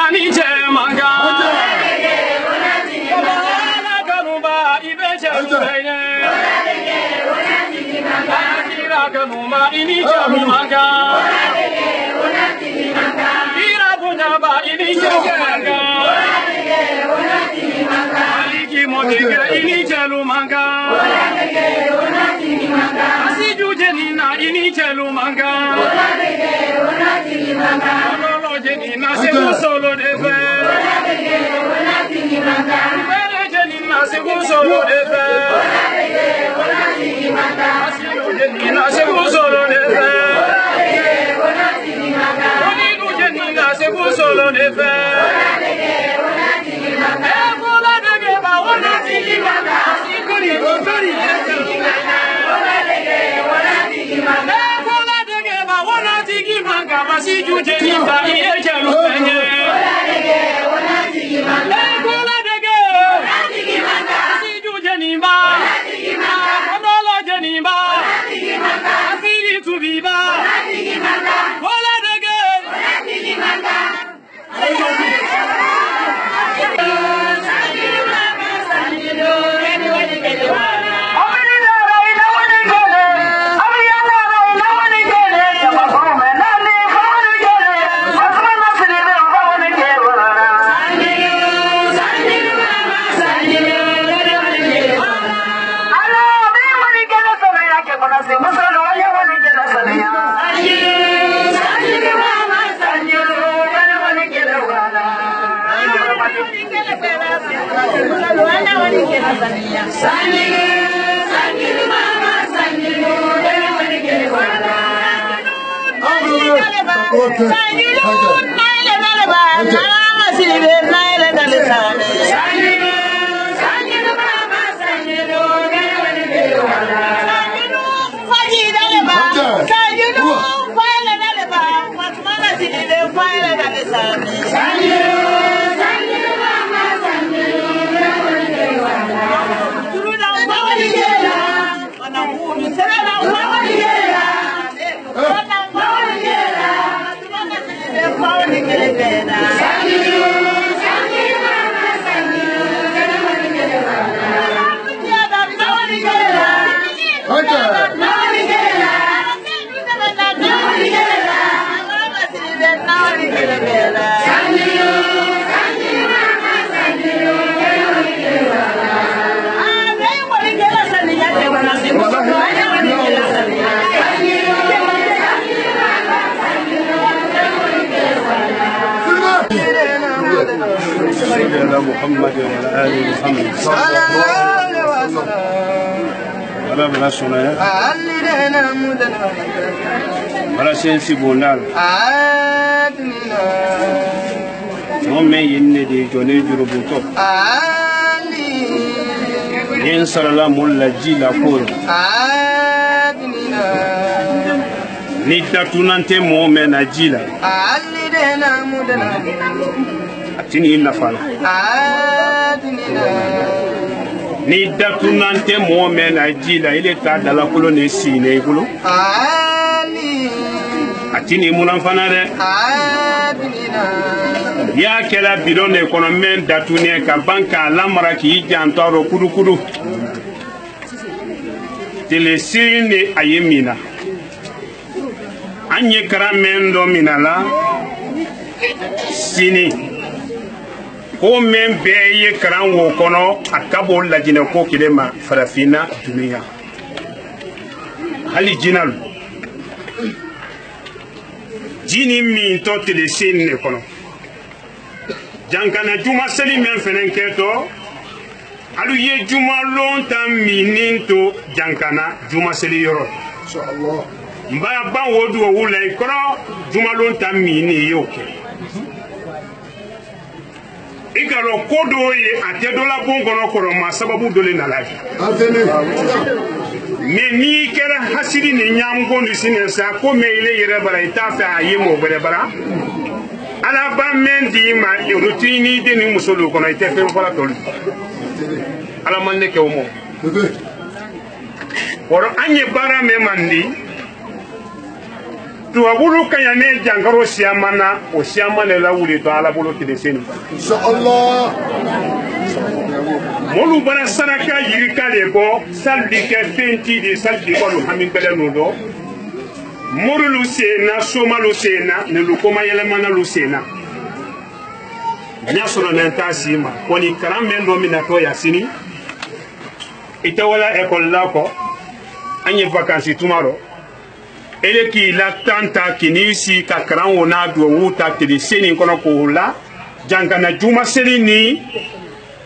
Ani Kanuma ini Chamumanga. Ira Bunaba ini Chamumanga. Aliki Modega ini Chalumanga. Asiju Jenina ini Chalumanga. Lolo Jenina Segu Solo Deve. Jenina Segu Solo Deve. Jenina Segu Solo Deve. Jenina Segu Solo Deve. سيدنا محمد وعلى آل محمد صلى الله عليه وسلم ولا بلا سنة ولا سنسي بونال نوم يندي جوني جروبوتو ينصر الله مولا جيلا كور نيتاتونانتي مومنا جيلا atini nafala ni datunante mo men ajila ile ta dala kulo ne sine kulo atini munan fana de ya kela bidon e kono men datune ka banka lamara ki jantoro kudu kudu tele sine ayemina anye karamendo minala sini ko men beye karan wo kono akabo lajine ko kilema farafina dunia hali jinal jini mi to tele sine kono jankana juma seli men fenen keto alu ye juma lontan mininto jankana juma seli yoro inshallah mbaya ban wodu wo wula ikoro juma lontan mini yoke igaro kodo ye atedola bongono koro ma sababu dole na lafi me ni kera hasiri ni nyam gondi sine sa ko me ile yere bara itafa ayimo bere bara ala ba mendi ma yorutini de ni musolo kono itefe fala toli ala manne ke omo woro anye bara me mandi tuwabulu kanyane jangaro siamana o siamane la wuli to ala bolo kide seni inshallah molu bara saraka yirika le bo saldi ke fenti de saldi ko lu hamin bele no do molu lu sena soma lu sena ne lu koma yele mana lu sena nya solo na tasima ko ni karam men do mina to yasini ita wala école la ko anye vacances tomorrow ele ki la tanta kinisi ka karam wona do wuta tele seni kono ko la jangana juma seni ni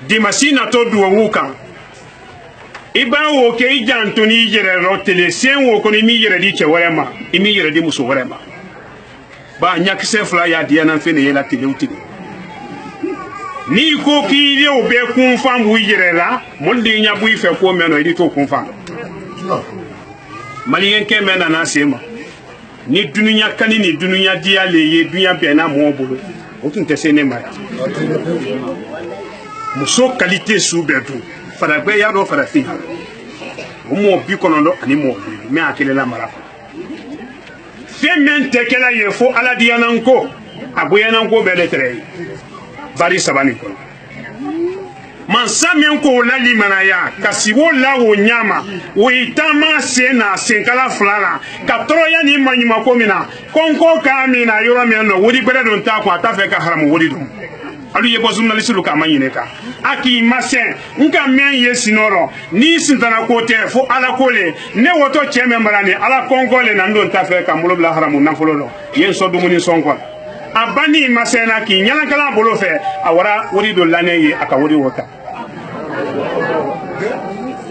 dimasina to do wukan iba wo ke jantoni jere ro tele sen wo ko ni mi jere di che warema imi jere di muso warema ba nyak se fla ya dia nan fene yela tele utile ni ko ki le o be kun fam wu jere la mon di nya bu ife ko meno idi to kun fam malien ke mena na sema ni dununya kani ni dununya dia le ye dunya be na mo bolo o tun te sene mara muso qualité sous bedu fara gbe ya do fara fi o mo bi kono do ani mo bi me akele la mara fe men te kala ye fo ala dianan ko abuyanan ko be le tere bari sabani ko man samen ko la limana ya kasibo la wo nyama wo itama sena senkala flala ka troya ni manyima ko mina konko ka mina yoro men no wodi gbere don ta ko ata fe ka haram wodi dum alu ye bozu nalisi lu ka manyine ka aki masen nka men ye sinoro ni sintana ko te fo ala kole ne woto cheme marani ala konko le nan don ta fe ka mulo bla haram na folo no yen so dum ni sonko abani masena ki nyala kala bolo fe awara wodi do lane ye aka wodi wota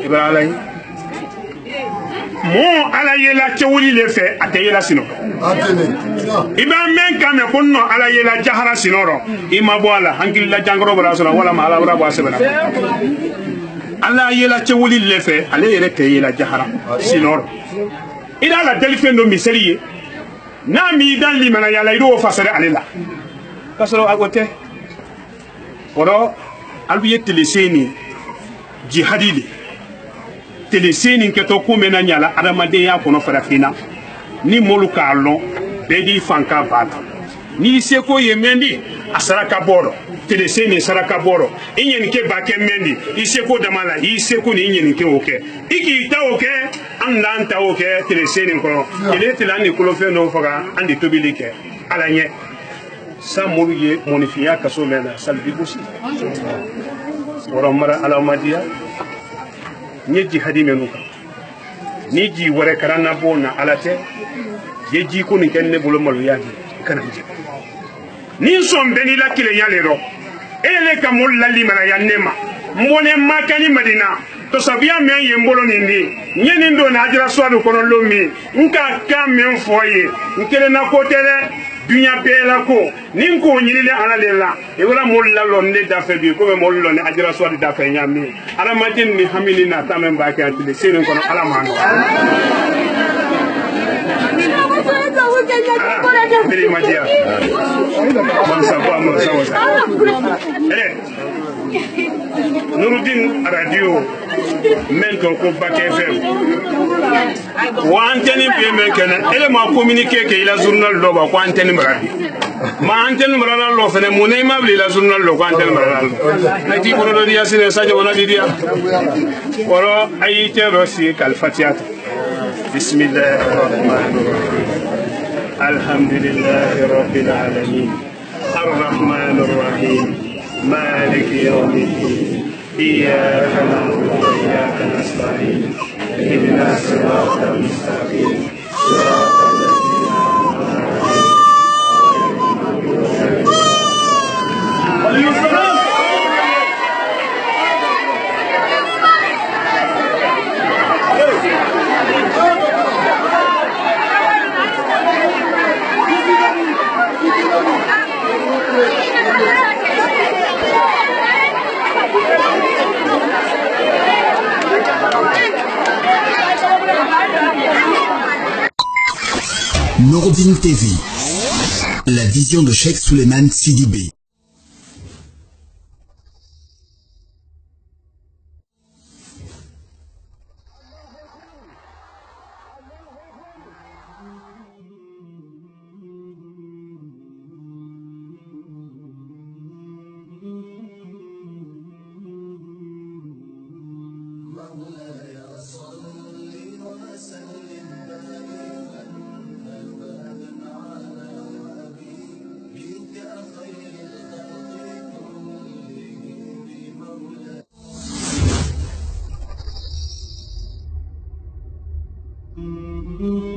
ibrahim mo ala yela chewuli le fe ateyela sino iba men kame konno ala yela jahara sinoro ima bo ala hankilla jangro bala sura wala ma ala bra sebana ala yela chewuli le fe ale yere teyela jahara sinoro ida la delfendo miseriye na mi dan limana yala ido fasare alela kasoro agote oro albi yeteleseni jihadile teleseni keto kumena nyala adamade ya kono farafina ni moluka alon bedi fanka bata ni seko yemendi asaraka boro teleseni saraka boro inyen ke bake mendi iseko damala iseko ni inyen ke oke iki ta oke anda anta oke teleseni ko ile tilani kulofe no faga andi tobilike alanye sa moluye monifiya kaso mena salbi busi mara alamadiya ni jihadi menuka ni ji wore karana bona alate ye ji ko ni kenne bolo malu yadi kana ji ni sombe ni la kile yale ro ele ka mulla limana yanema mone makani madina to sabia men ye mbolo ni nyeni ndo na ajira swadu kono lomi nka kamen foye nkele na kotere dunya bela ko nin ko nyilile alalela e wala mulla londe da fe bi ko be mollo ne ajira swadu da fe nyami ala madin ni hamini na tamen ba ke atile seren kono ala mano Beri madia. Nuruddin radio menton ko Back FM. Wa antenne bi men kana ele ma communiquer ke ila journal do ba ko antenne radio. Ma antenne radio lo fene mo ne ma bli la journal lo ko antenne radio. Ati ko do dia sine sa jona di dia. Woro ayite rosi kal fatiyat. Bismillahirrahmanirrahim. الحمد لله رب العالمين الرحمن الرحيم مالك يوم الدين إياك نعبد وإياك نستعين اهدنا الصراط المستقيم صراط الذين أنعمت عليهم. Nouroudine TV, la vision de Cheikh Souleymane Sidibé. Thank you.